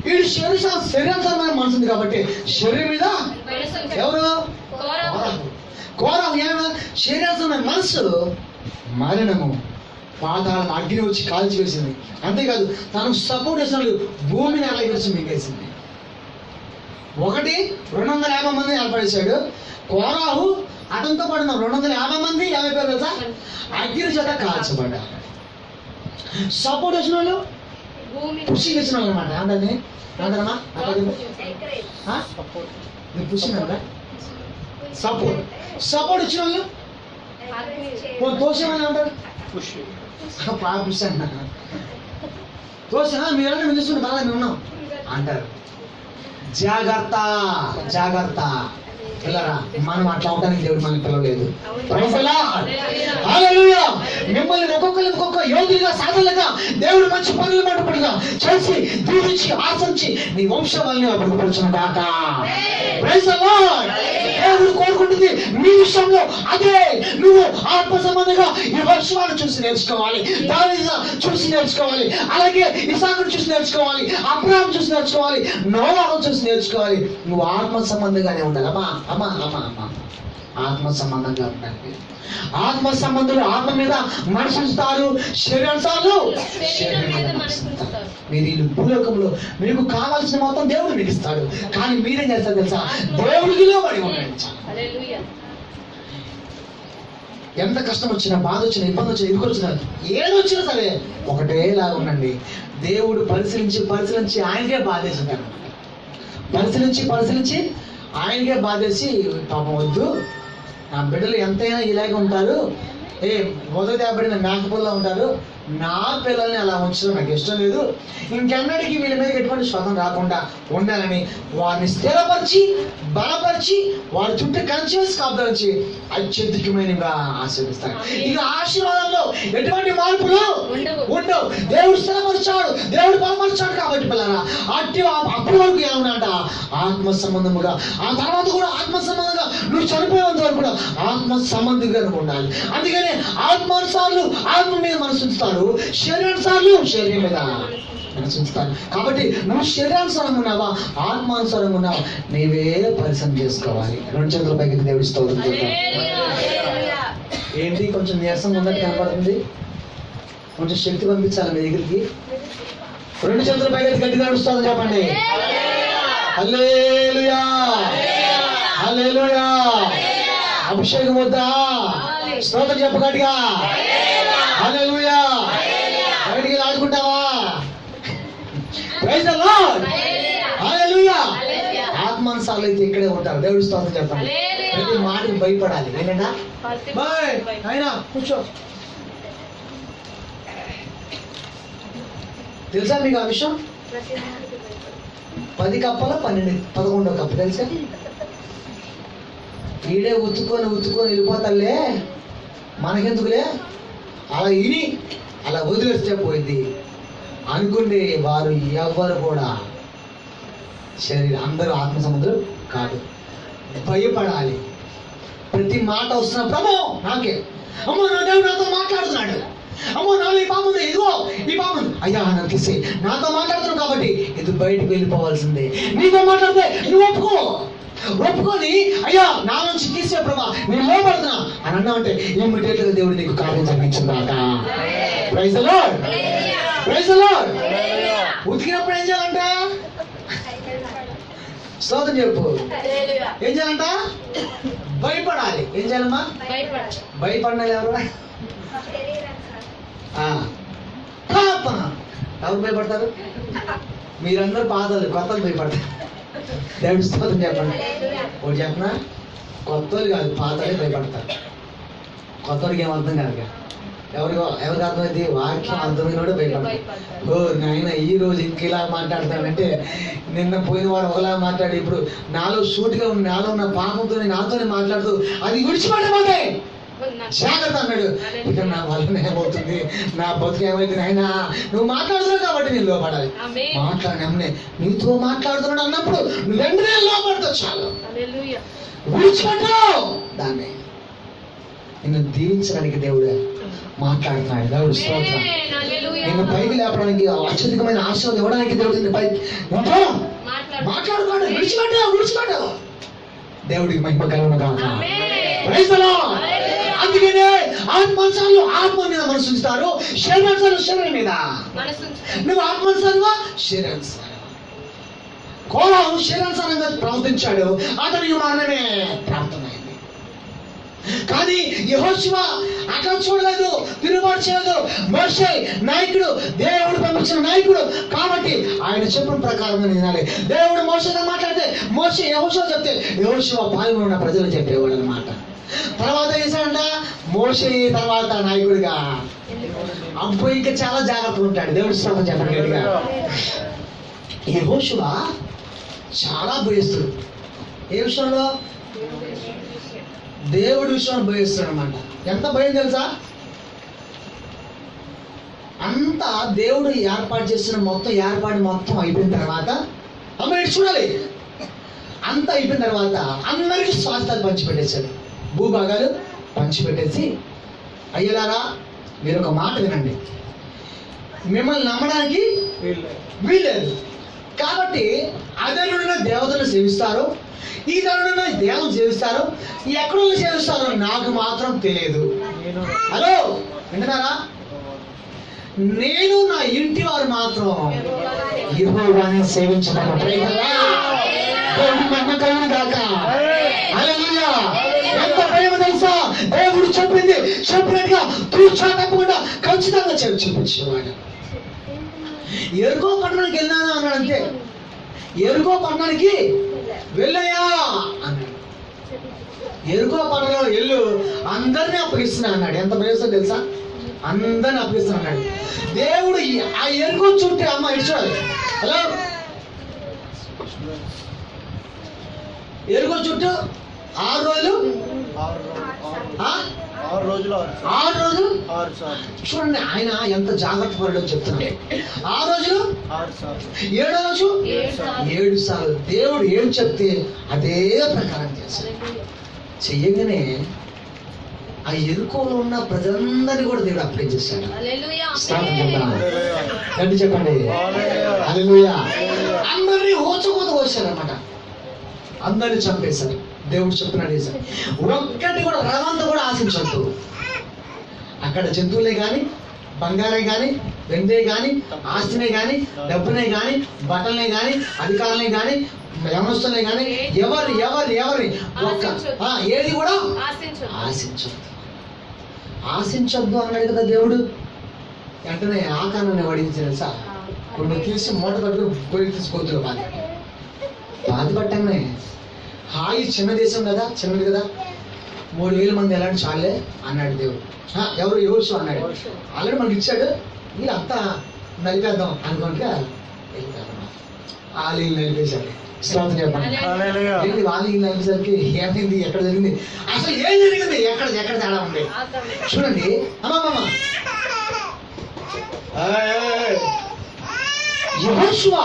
వీడు శరీరాంతరమైన మనసు ఉంది కాబట్టి శరీరం మీద ఎవరు? కోరహు. ఏమైనా శరీరాంతరమైన మనసు మరణము, పాతాళం, అగ్ని వచ్చి కాల్చి వేసింది. అంతేకాదు తనకు సపోర్ట్ చేసిన భూమిని అలగేసి మింగేసింది. 250 మంది ఏర్పడేశాడు. కోరాహు అతనితో పడిన 250 మంది 50 పేరు తెలుసా అగ్ని చేత కాల్చబడ్డారు. సపోర్ట్ వచ్చిన వాళ్ళు పుషింగ్ వచ్చిన వాళ్ళు అనమాట. అంటే అంటారమ్మా పుషింగ్ అంట. సపోర్ట్ వచ్చిన వాళ్ళు తోసేమని అంటారు. పుష్ అంట. తోసా మీరు మేము చూసుకుంటే బాగా మేము ఉన్నాం అంటారు. జాగ్రత్త, జాగ్రత్త పిల్లరా. మనం అట్లా అవడానికి దేవుడు మనకి పిలవలేదు. Praise the lord. హల్లెలూయా. మిమ్మల్ని ఒక్కొక్క యోధులుగా సాధనలుగా దేవుడు మంచి పనులు మటుపడిగా చేసి దీవించి ఆశించి నీ వంశావళిని అభివృద్ధిపరచును గాక. Praise the lord. దేవుడు కోరుకుంటుంది నీ విషయంలో అదే. నువ్వు ఆత్మ సంబంధంగా యెహోషువను చూసి నేర్చుకోవాలి, దావీదును చూసి నేర్చుకోవాలి, అలాగే ఇస్సాకును చూసి నేర్చుకోవాలి, అబ్రహాము చూసి నేర్చుకోవాలి, నోవాహును చూసి నేర్చుకోవాలి. నువ్వు ఆత్మ సంబంధంగానే ఉండాలి. అమ్మా ఆత్మ సంబంధంగా ఉండాలి. ఆత్మ సంబంధులు ఆత్మ మీద మనసుంచుతారు, శరీరాలు శరీరం మీద మనసుంచుతారు. మీరు ఈ భూలోకంలో మీకు కావాల్సిన మొత్తం దేవుడు మీకు ఇస్తాడు, కానీ మీరేం చేస్తారు తెలుసా? దేవుడిలో పడి ఉండండి. ఎంత కష్టం వచ్చినా, బాధ వచ్చినా, ఇబ్బంది వచ్చినా, ఇరుకు వచ్చినా, ఏదొచ్చినా సరే ఒకటేలాగా ఉండండి. దేవుడు పరిశీలించి ఆయనకే బాధేసింటారు. పరిశీలించి ఆయనకే బాధేసి పాపం వద్దు, నా బిడ్డలు ఎంతైనా ఇలాగే ఉంటారు, మొదటి ఏర్పడిన మేకపోలా ఉంటారు, నా పిల్లల్ని అలా ఉంచడం నాకు ఇష్టం లేదు, ఇంకెన్నటికీ వీళ్ళ మీద ఎటువంటి స్వతం రాకుండా ఉండాలని వారిని స్థిరపరిచి బలపరిచి వారి చుట్టూ కంచేసి కాపుదరించి అత్యధికమైనగా ఆశీర్వదిస్తాడు. ఇక ఆశీర్వాదంలో ఎటువంటి మార్పులు ఉండవు. దేవుడు స్థిరపరిచాడు, దేవుడు బలపరిచాడు. కాబట్టి పిల్లరా అప్పటి వరకు ఏమన్నాట? ఆత్మ సంబంధముగా, ఆ తర్వాత కూడా ఆత్మ సంబంధంగా, నువ్వు చనిపోయేంత వరకు కూడా ఆత్మ సంబంధిగా నువ్వు ఉండాలి. అందుకని ఆత్మానుసార్లు ఆత్మ మీద మనసు ఉంచుతారు, శరీరానుసార్లు శరీరం మీద మనసు ఉంచుతారు. కాబట్టి నువ్వు శరీరానుసారంగా ఉన్నావా, ఆత్మానుసారంగా ఉన్నావా, నీవే పరిశ్రమ చేసుకోవాలి. 2 చేతుల పైకి దేవుడి స్తోత్రం చేద్దాం. ఏంటి కొంచెం నీరసంగా ఉన్నట్టు కనపడుతుంది? కొంచెం శక్తి పంపించాలి మీ దగ్గరికి. 2 చేతుల పైకి గట్టిగా నడుస్తుంది చెప్పండి. హల్లెలూయా, హల్లెలూయా. అభిషేకం వద్దా? స్తోత్రం చెప్పు గట్టిగా. హల్లెలూయా. బయటికి ఆడుకుంటావా? Praise the lord. హల్లెలూయా. ఆత్మానుసారులు అయితే ఇక్కడే ఉంటారు. దేవుడి స్తోత్రం చెప్పండి. ప్రతి మాటకి భయపడాలి. ఏంటంటే అయినా కూర్చో. తెలుసా మీకు ఆ విషయం? 10 కప్పల 11వ కప్పు తెలుసా? ఈడే ఉత్తుకొని వెళ్ళిపోతాలే, మనకెందుకులే, అలా ఇని అలా వదిలేస్తే పోయింది అనుకునే వారు ఎవరు కూడా అందరూ ఆత్మ సంబంధులు కాదు. భయపడాలి. ప్రతి మాట వస్తున్నప్పుడు నాకే అమ్మో నా దేవుడు నాతో మాట్లాడుతున్నాడు, అమ్మో నాలో ఈ పాపం ఉంది, ఇదిగో ఈ పాపం, అయ్యా నాకు తీసి నాతో మాట్లాడుతున్నావు కాబట్టి ఇది బయటకు వెళ్ళిపోవాల్సిందే. నీతో మాట్లాడితే నువ్వు ఒప్పుకొని అయ్యా నా నుంచి తీసే ప్రభా నేను లోపడుతున్నా అని అన్నావంటే ఇమ్మీడియట్ గా దేవుడు నీకు కార్యం జరిగించుగాక. Praise the lord, praise the lord. ఉతికినప్పుడు ఏం చేయాలంట? స్తోత్రం చెప్పు. ఏం చేయాలంట? భయపడాలి. ఏం చేయాలమ్మా? భయపడాలి. ఎవరు ఎవరు భయపడతారు? మీరందరూ పాతలు, కొత్తలు భయపడతారు. దేవుడి స్తోత్రం చెప్పండి. ఒకటి చెప్పనా? కొత్తలు కాదు, పాతలే భయపడతారు. కొత్తడికి ఏం అర్థం కాదు. ఎవరికి అర్థమైంది? వాక్యం అర్థమైన కూడా భయపడతారు. ఓ నాయన ఈ రోజు ఇంక ఇలా మాట్లాడతానంటే, నిన్న పోయిన వాడు ఒకలా మాట్లాడి ఇప్పుడు నాలో సూటిగా ఉన్న నాలో ఉన్న పాపంతో నాతోనే మాట్లాడుతూ అది విడిచిపెట్టబోతే జాగ్రత్త అన్నాడు. ఇక నా వల్ల ఏమవుతుంది, నా బతుకు ఏమైతే నాయనా నువ్వు మాట్లాడుతున్నావు కాబట్టి నేను లోపడాలి. మాట్లాడినమ్మనే నీతో మాట్లాడుతున్నాడు అన్నప్పుడు నువ్వు వెంటనే లోపడతావు. చాలు, విడిచిపెట్టావు దాన్ని. నిన్ను దీవించడానికి దేవుడు మాట్లాడుతున్నాడు. దేవుడు స్తోత్రం. నిన్ను పైకి లేపడానికి, అత్యధికమైన ఆశీర్వాదం ఇవ్వడానికి దేవుడు నిన్ను పైకి మాట్లాడుతున్నాడు. విడిచిపెట్టావు. దేవుడికి మహిమ కలుగును గాక. Praise the lord. అందుకనే ఆత్మానుసారులు ఆత్మ మీద మనసు ఉంచుతారు, శరీరానుసారులు శరీరం మీద. నువ్వు ఆత్మానుసారుగా శరీరానుసారం. కోరాహు శరీరానుసారంగా ప్రవర్తించాడు, అతనికి మరణమే ప్రాప్తమైంది. కానీ యెహోషువ అట్లా చూడలేదు, తిరుగుబాటు చేయలేదు. మోషే నాయకుడు, దేవుడు పంపించిన నాయకుడు కాబట్టి ఆయన చెప్పిన ప్రకారం వినాలి. దేవుడు మోషేతో మాట్లాడితే మోషే యెహోషువ చెప్తే యెహోషువ పాల్గొన్న ఉన్న ప్రజలు చెప్పేవాడు అన్నమాట. తర్వాత వేసాడంట మోషే తర్వాత నాయకుడిగా. అప్పుడు ఇంకా చాలా జాగ్రత్తగా ఉంటాడు. దేవుడి స్తోత్రం చెప్పండి గట్టిగా. యెహోషువ చాలా భయస్తుడు. ఏ విషయంలో? దేవుడి విషయం భయస్తాడు అనమాట. ఎంత భయం తెలుసా? అంతా దేవుడు ఏర్పాటు చేసిన ఏర్పాటు మొత్తం అయిపోయిన తర్వాత అమ్మ ఇటు చూడాలి, అంతా అయిపోయిన తర్వాత అందరికీ స్వాస్థాలు పంచిపెట్టేశాడు, భూభాగాలు పంచిపెట్టేసి, అయ్యలారా మీరు ఒక మాట వినండి, మిమ్మల్ని నమ్మడానికి వీల్లేదు కాబట్టి అదనున్న దేవతలు సేవిస్తారు, ఈ ధనున్న దేవతలు సేవిస్తారు, ఎక్కడో సేవిస్తారు నాకు మాత్రం తెలియదు. హలో వింటున్నారా? నేను నా ఇంటి వారు మాత్రం యెహోవాని సేవించడం. ఎంత ప్రేమ తెలుసా? దేవుడు చెప్పినట్టుగా తూచా తప్పకుండా ఖచ్చితంగా చూపించేవాడు. ఎరుకో పట్టణానికి వెళ్ళాను అన్నాడు, అంతే. ఎరుకో పట్టణానికి వెళ్ళయా అన్నాడు. ఎరుకో పట్టణంలో వెళ్ళు అందరినీ అప్పగిస్తున్నా అన్నాడు. ఎంత ప్రయోజనం తెలుసా? అందరిని అప్పగిస్తున్నా అన్నాడు. దేవుడు ఆ ఎరుకో చుట్టూ అమ్మ ఇచ్చాడు. హలో, ఎరుకో చుట్టూ 6 రోజులు 6 రోజులు చూడండి, ఆయన ఎంత జాగ్రత్త పడడం చెప్తున్నాడు. 6 రోజులు 7వ రోజు 7 సార్లు దేవుడు ఏం చెప్తే అదే ప్రకారం చేశాడు. చెయ్యగానే ఆ ఎరుకోలో ఉన్న ప్రజలందరినీ కూడా దేవుడు అప్లై చేశాడు. గట్టి చెప్పండి హల్లెలూయా. అందరినీ హోచకోత కోసారనమాట, అందరినీ చంపేశారు. దేవుడు చెప్పినట్టు చేశారు. ఒక్కటి కూడా రవంతా కూడా ఆశించద్దు. అక్కడ జంతువులే కానీ, బంగారే కానీ, వెండే కానీ, ఆస్తినే కానీ, డబ్బునే కానీ, బట్టలనే కానీ, అధికారులే కానీ, యమస్తులే కానీ, ఎవరి ఏది కూడా ఆశించొద్దు అన్నాడు కదా దేవుడు. వెంటనే ఆకానాన్ని వడించి తెలుసా, ఇప్పుడు తీసి మూట కట్టుకుని పోయి తీసుకోవద్దు బాధ పట్టంగానే హాయి చిన్న దేశం కదా, చిన్నది కదా, 3000 మంది ఎలాంటి చాలే అన్నాడు దేవుడు. ఎవరు యోషు అన్నాడు. ఆల్రెడీ మనకి ఇచ్చాడు, వీళ్ళంతా నలిపేద్దాం అనుకుంటే వాళ్ళు నలిపేశాడు. స్తోత్రం చెప్పండి. వాళ్ళు నలిపేసరికి ఏమైంది, ఎక్కడ జరిగింది, అసలు ఏం జరిగింది, ఎక్కడ తేడా ఉంది చూడండి. అమ్మమ్మ యెహోషువ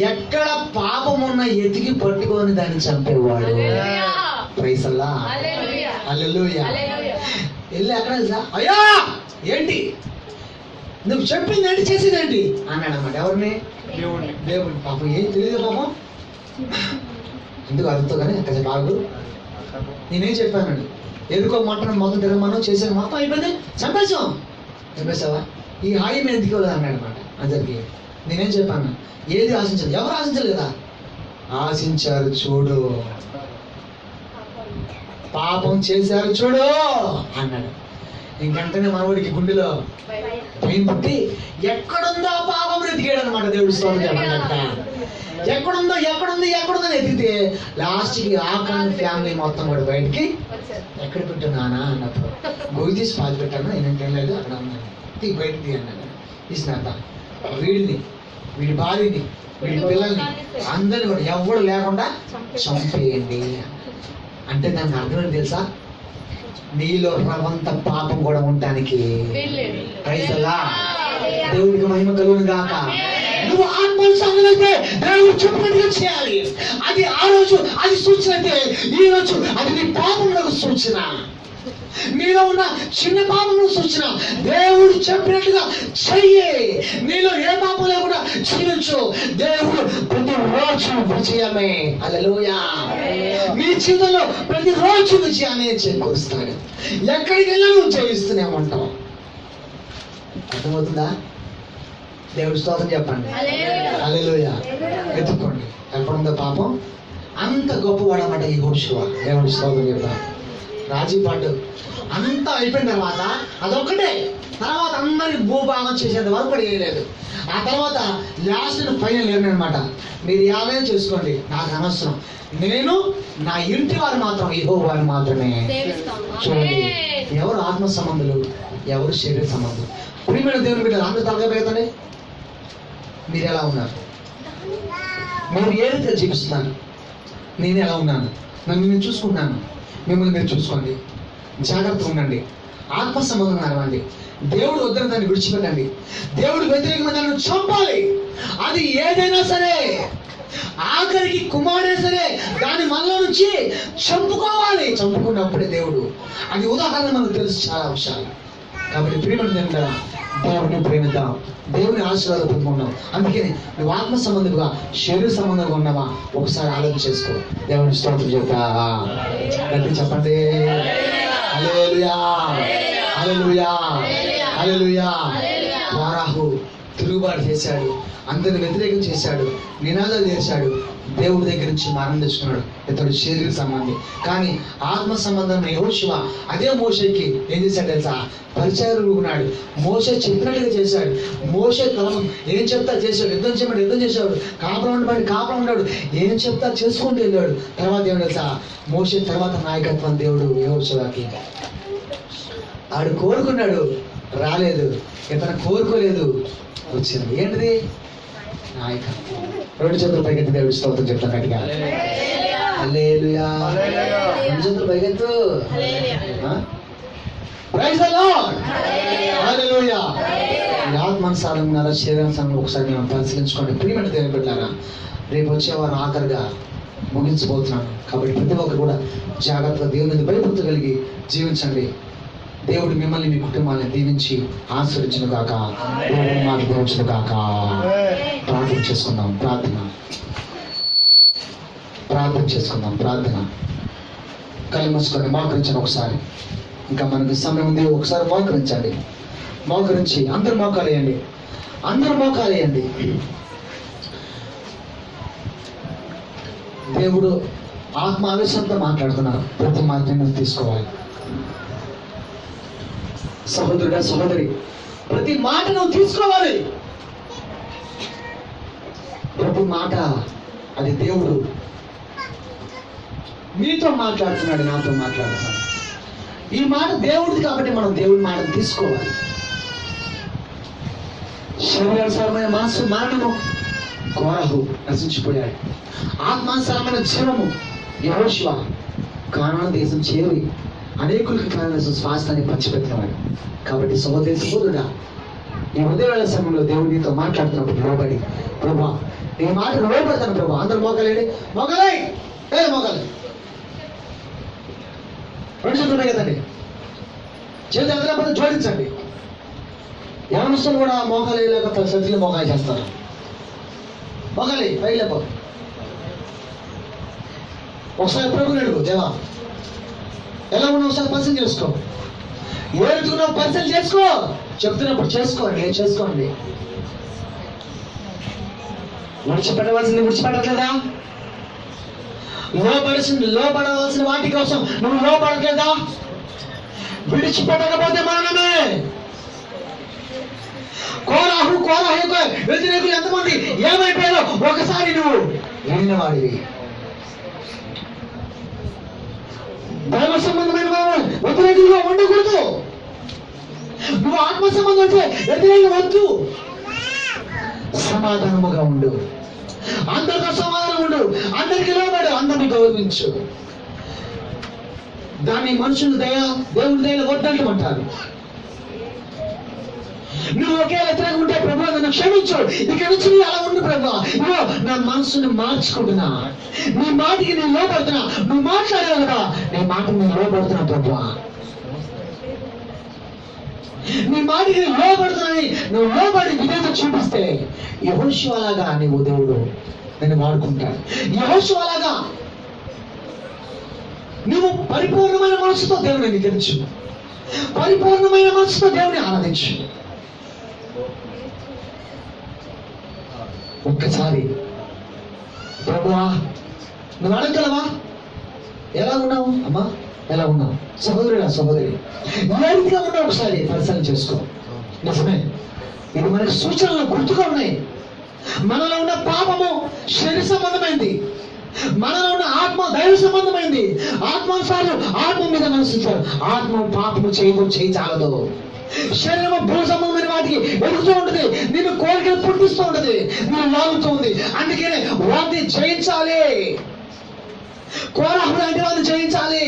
ఎక్కడ పాపం ఉన్న ఎతికి పట్టుకొని దాన్ని చంపేవాడు. ప్రైసల్లా హల్లెలూయా. వెళ్ళి ఎక్కడ తెలుసా, అయ్యా ఏంటి నువ్వు చెప్పింది ఏంటి, చేసేది ఏంటి అన్నాడు అన్నమాట. ఎవరిని? దేవుడిని. పాపం ఏం తెలియదు పాపం, ఎందుకు అర్థం కానీ అక్కడ బాగు నేనేం చెప్పానండి, ఎదుకో మటన్ మొత్తం తిరగమను చేసాను, మొత్తం అయిపోయింది, చంపేసావా, ఈ హాయి మీద ఎందుకు అన్నాడు అనమాట. అందరికి నేనేం చెప్పాను, ఏది ఆశించదు, ఎవరు ఆశించలేదు కదా, ఆశించారు చూడు, పాపం చేశారు చూడు అన్నాడు. ఇంకంటనే మనవాడికి గుండెలో భయం పుట్టి ఎక్కడుందో పాపం ఎతికాడు అనమాట. దేవుడు స్తోత్రం చెప్పండి. ఎక్కడుందని ఎతికితే లాస్ట్కి ఆకాన్ ఫ్యామిలీ మొత్తం కూడా బయటికి ఎక్కడ పెట్టున్నానా అన్నప్పుడు గొయ్యి తీసి పాతి పెట్టాను, నేనేం లేదు అక్కడ ఉన్నాను, తీ బయటకు తీ అన్నాను. తీసినాక వీడి భార్యని, వీడి పిల్లల్ని అందరిని కూడా ఎవరు లేకుండా చంపేయండి అంటే దానికి అర్థం ఏంటి తెలుసా, నీలో రవంత పాపం కూడా ఉండటానికి. ప్రైజలా, దేవుడికి మహిమ కలుగును గాక. నువ్వు ఆత్మానుసారులైతే దేవుడు చెప్పినట్టుగా చేయాలి. అది ఆ రోజు అది సూచన అయితే ఈ రోజు అది నీ పాపములకు సూచన, నీలో ఉన్న చిన్న పాపములకు సూచన. దేవుడు చెప్పినట్టుగా చెయ్యి, నీలో ఏ పాపం లేకుండా జీవించు. దేవుడు ప్రతిరోజు విజయమే. హల్లెలూయా. నీ జీవితంలో ప్రతిరోజు విజయాన్ని చేకూరుస్తాడు. ఎక్కడికి వెళ్ళా నువ్వు జయిస్తూనే ఉంటావు. అర్థమవుతుందా? దేవుడి స్తోత్రం చెప్పండి. హల్లెలూయా. ఎత్తుకోండి. ఎక్కడుందో పాపం, అంత గొప్పవాడు అన్నమాట ఈ యెహోషువ. దేవుడి స్తోత్రం చెప్తాను. రాజీ పాటు అంతా అయిపోయిన తర్వాత అదొక్కటే, తర్వాత అందరికి భూభాగం చేసేంత వరకు కూడా వేయలేదు. ఆ తర్వాత లాస్ట్ ఫైనల్ ఏమనమాట, మీరు ఏమైనా చేసుకోండి నాకు అనవసరం, నేను నా ఇంటి వారు మాత్రం యెహోవాను మాత్రమే. చూడండి, ఎవరు ఆత్మ సంబంధులు, ఎవరు శరీర సంబంధులు. ప్రియమైన దేవుని బిడ్డలు అందరూ తలగబోతుంది. మీరు ఎలా ఉన్నారు? మీరు ఏ రీతిగా జీవిస్తున్నారు? నేను ఎలా ఉన్నాను? నన్ను నేను చూసుకుంటున్నాను. మిమ్మల్ని మీరు చూసుకోండి, జాగ్రత్తగా ఉండండి, ఆత్మ సంబంధం నడవండి. దేవుడు వద్దని దాన్ని విడిచిపెట్టండి. దేవుడు వ్యతిరేకమైన దాన్ని చంపాలి. అది ఏదైనా సరే, ఆఖరికి కుమారుడే సరే, దాన్ని మనలో నుంచి చంపుకోవాలి. చంపుకున్నప్పుడే దేవుడు. అది ఉదాహరణ మనకు తెలుసు చాలా విషయాలు. కాబట్టి ప్రేమను తింటారా, దేవుడిని ప్రేమిద్దాం, దేవుని ఆశీర్వాదం పొందుకున్నాం. అందుకని నువ్వు ఆత్మ సంబంధంగా శరీర సంబంధంగా ఉన్నావా ఒకసారి ఆలోచన చేసుకో. దేవుని స్తోత్రం చెప్తా గట్టి చెప్పండి. హల్లెలూయా, హల్లెలూయా, హల్లెలూయా. కోరాహు తిరుగుబాటు చేశాడు, అందరిని వ్యతిరేకం చేశాడు, నినాదాలు చేశాడు, దేవుడి దగ్గర నుంచి మరణం తెచ్చుకున్నాడు. ఇతడు శరీర సంబంధి. కానీ ఆత్మ సంబంధం యెహోషువ అదే మోషేకి ఏం చేశాడు తెలుసా? పరిచయం ఉన్నాడు. మోషే చెప్పినట్టుగా చేశాడు. మోషే తలం ఏం చెప్తా చేశాడు. యుద్ధం చేయమని యుద్ధం చేశాడు, కాపురం ఉండబడి కాపురం ఉన్నాడు, ఏం చెప్తా చేసుకుంటూ వెళ్ళాడు. తర్వాత ఏం తెలుసా? మోషే తర్వాత నాయకత్వం దేవుడు యెహోషువకి. ఆడు కోరుకున్నాడు, రాలేదు. ఇతను కోరుకోలేదు, వచ్చింది. ఏంటిది? నాయకత్వం. రెండు చేతులు పైకెత్తి దేవుడి స్తోత్రం చెప్తాను గట్టిగా. హల్లెలూయా. రెండు చేతులు పైకెత్తు. Praise the lord. హల్లెలూయా. ఆత్మానుసారం ఉన్నారా, శరీరానుసారం ఒకసారి మనం పరిశీలించుకోండి. ప్రియమైన దేవుని బిడ్డలారా, రేపు వచ్చేవారు ఆఖరిగా ముగించబోతున్నాను. కాబట్టి ప్రతి ఒక్కరు కూడా జాగ్రత్తగా దేవుని భయభక్తులు జీవించండి. దేవుడు మిమ్మల్ని మీ కుటుంబాన్ని దీవించి ఆశీర్వదించును గాక, మాకు దీవించును గాక. ప్రార్థన చేసుకుందాం. ప్రార్థన చేసుకుందాం. కళ్ళు మూసుకొని మోకరించండి ఒకసారి. ఇంకా మనకి సమయం ఉంది. ఒకసారి మోకరించండి. మోకరించి అందరు మోకాలేయండి. దేవుడు ఆత్మ ఆవేశంతో మాట్లాడుతున్నారు. ప్రతి మాటను తీసుకోవాలి. సహోదరుడా, సహోదరి, ప్రతి మాట నువ్వు తీసుకోవాలి. ప్రతి మాట అది దేవుడు మీతో మాట్లాడుతున్నాడు, నాతో మాట్లాడుతున్నాడు. ఈ మాట దేవుడిది కాబట్టి మనం దేవుడి మాటను తీసుకోవాలి. శరీరానుసారమైన మనసు మరణము కోరహు నశించిపోయాడు. ఆత్మానుసారమైన జీవము యెహోషువ కానాను దేశం చేరి అనేకులకి కారణం స్వాస్థాన్ని పంచిపెట్టినవాడు. కాబట్టి సహోదరుడా, ఈ ఉదయవేళ సమయంలో దేవుడు నీతో మాట్లాడుతున్నప్పుడు లోబడి, ప్రభా నీ మాట లోబడతాను ప్రభా. అందరూ మోకాలేండి. మోకాలే రెండు చేతులు ఉన్నాయి కదండి, చేతులు ఎదురపడి జోడించండి. యవనస్తులు కూడా మోకాలు వేయలేక సతిలో మోకాలు చేస్తారు. మోకాలి పైకి లేపో. ఒకసారి ప్రభుత్వ దేవా ఎలా ఉన్నావు ఒకసారి పరిశీలన చేసుకో. ఏడుతున్నావు పరిశీలన చేసుకో. చెప్తున్నప్పుడు చేసుకోండి, చేసుకోండి. విడిచిపెట్టవలసింది విడిచిపెట్టట్లేదా? లోపడవలసిన వాటి కోసం నువ్వు లోపడట్లేదా? విడిచిపెట్టకపోతే మరణమే. కోరాహు వ్యతిరేకులు ఎంతమంది ఏమైపోయారో ఒకసారి నువ్వు వెళ్ళిన వాడివి. దైవ సంబంధమైన వ్యతిరేకులుగా ఉండకూడదు. నువ్వు ఆత్మ సంబంధం అంటే వ్యతిరేకం వద్దు. సమాధానముగా ఉండు, అందరితో సమాధానం ఉండు, అందరికి లోబడు, అందరిని గౌరవించు. దాన్ని మనుషులు దేవుని దయలో వద్దంటారు. నువ్వు ఒకే వ్యతిరేకం ఉంటే ప్రభు నన్ను క్షమించు, ఇక నుంచి అలా ఉండు ప్రభు, నా మనసుని మార్చుకుంటున్నా, నీ మాటకి నేను లోపడుతున్నా. నువ్వు మాట్లాడావు కదా, నీ మాటకి నేను లోపడుతున్నా ప్రభు, నీ మాటకి నేను లోపడుతున్నాని నువ్వు లోబడి విధేయత చూపిస్తే యెహోషువలాగా నీవు దేవుడు నేను వాడుకుంటాడు. యెహోషువలాగా నువ్వు పరిపూర్ణమైన మనసుతో దేవుని నిగరించు, పరిపూర్ణమైన మనసుతో దేవుని ఆరాధించు. ఒక్కసారి ప్రభువా నువ్వు అడగలవా? ఎలా ఉన్నావు అమ్మా, ఎలా ఉన్నావు సహోదరుడా, సహోదరి, ఏ రీతిగా ఉన్నావు ఒకసారి పరిశీలన చేసుకో. నిజమే, ఇది మనకి సూచనలు గుర్తుగా ఉన్నాయి. మనలో ఉన్న పాపము శరీర సంబంధమైంది, మనలో ఉన్న ఆత్మ దైవ సంబంధమైంది. ఆత్మానుసారం ఆత్మ మీద మనసుంటారు. ఆత్మ పాపము చేయి చాలదు. శరీరం భూ సంబంధమైన వాటికి ఎదుగుతూ ఉంటుంది, నిన్ను కోరికలు పుట్టిస్తూ ఉంటుంది, నిన్ను లాగుతూ ఉంది. అందుకనే వాటిని జయించాలి. కోరహు లాంటి వారిని జయించాలి.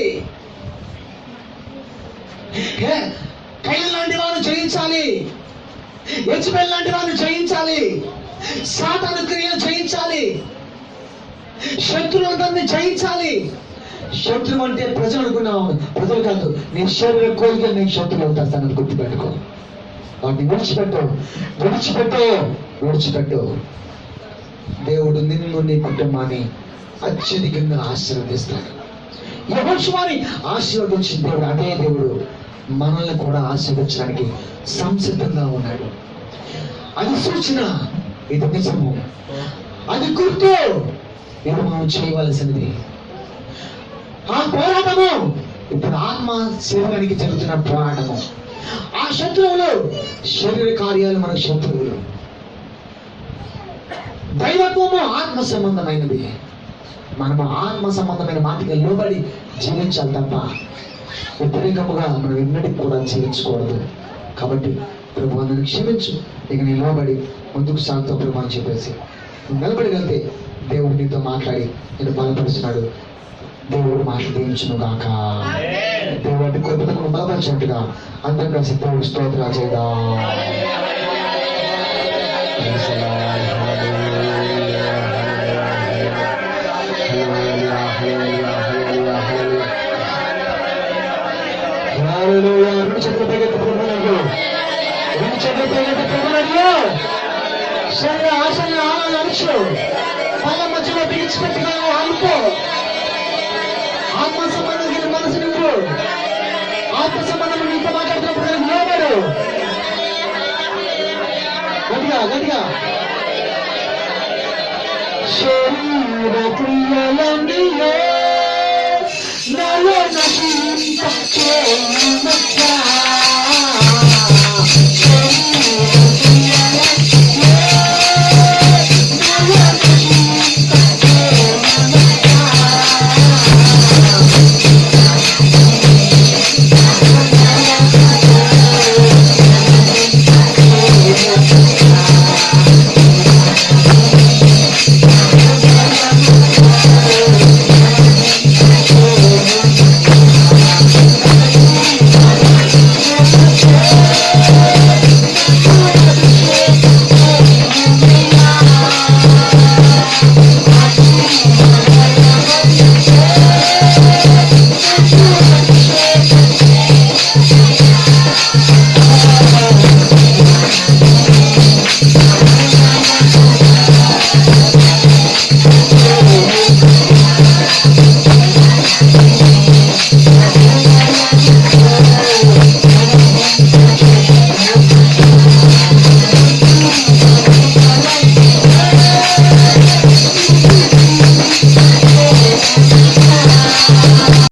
కయీను లాంటి వారిని జయించాలి. యెజబెల్ లాంటి వారిని జయించాలి. సాతాను క్రియలు జయించాలి. శత్రువులందరినీ జయించాలి. శత్రువు అంటే ప్రజలు అనుకున్నావు, ప్రజలు కాదు. నీ శరీర కోరికలు నీకు శత్రువు అవుతారు. తనని గుర్తుపెట్టుకో. వాటిని విడిచిపెట్టు. దేవుడు నిన్ను నీ కుటుంబాన్ని అత్యధికంగా ఆశీర్వదిస్తాడు. యెహోషువని ఆశీర్వదించిన దేవుడు అదే దేవుడు మనల్ని కూడా ఆశీర్వదించడానికి సంసిద్ధంగా ఉన్నాడు. అది సూచన, ఇది నిజము, అది గుర్తు. ఇది మనం చేయవలసినది. ఆ పోరాటము ఇప్పుడు ఆత్మ శరీరానికి జరుగుతున్న పోరాటము. ఆ శత్రువులు శరీర కార్యాలు మనకు శత్రువులు. దైవత్వము ఆత్మ సంబంధమైనది. మనము ఆత్మ సంబంధమైన మాటకి లోబడి జీవించాలి తప్ప వ్యతిరేకముగా మనం ఎన్నటికి కూడా జీవించకూడదు. కాబట్టి ప్రభు నన్ను క్షమించు, ఇక నేను లోబడి ముందుకు సాగుతూ ప్రభు అని చెప్పేసి నిలబడగలిగితే దేవుడు నీతో మాట్లాడి నేను బలపరుస్తున్నాడు. దేవుడు మాటలు దీవించును గాక. దేవుడి కొద్దిగా బలపరిచినట్టుగా అందరం కలిసి దేవుడు స్తోత్రాలు చేయదా. రెండు చెట్లు సరే ఆశలు ఆలోచన వాళ్ళ మధ్యలో బిగిచిపెట్టుగా అనుకో. ఆత్మ సంబంధం మనసు నువ్వు ఆత్మ సంబంధం నీతో మాట్లాడుతున్నప్పుడు నిలబడు. గట్టిగా శరీర క్రియలన్నీ నాలో నశింపచేయును.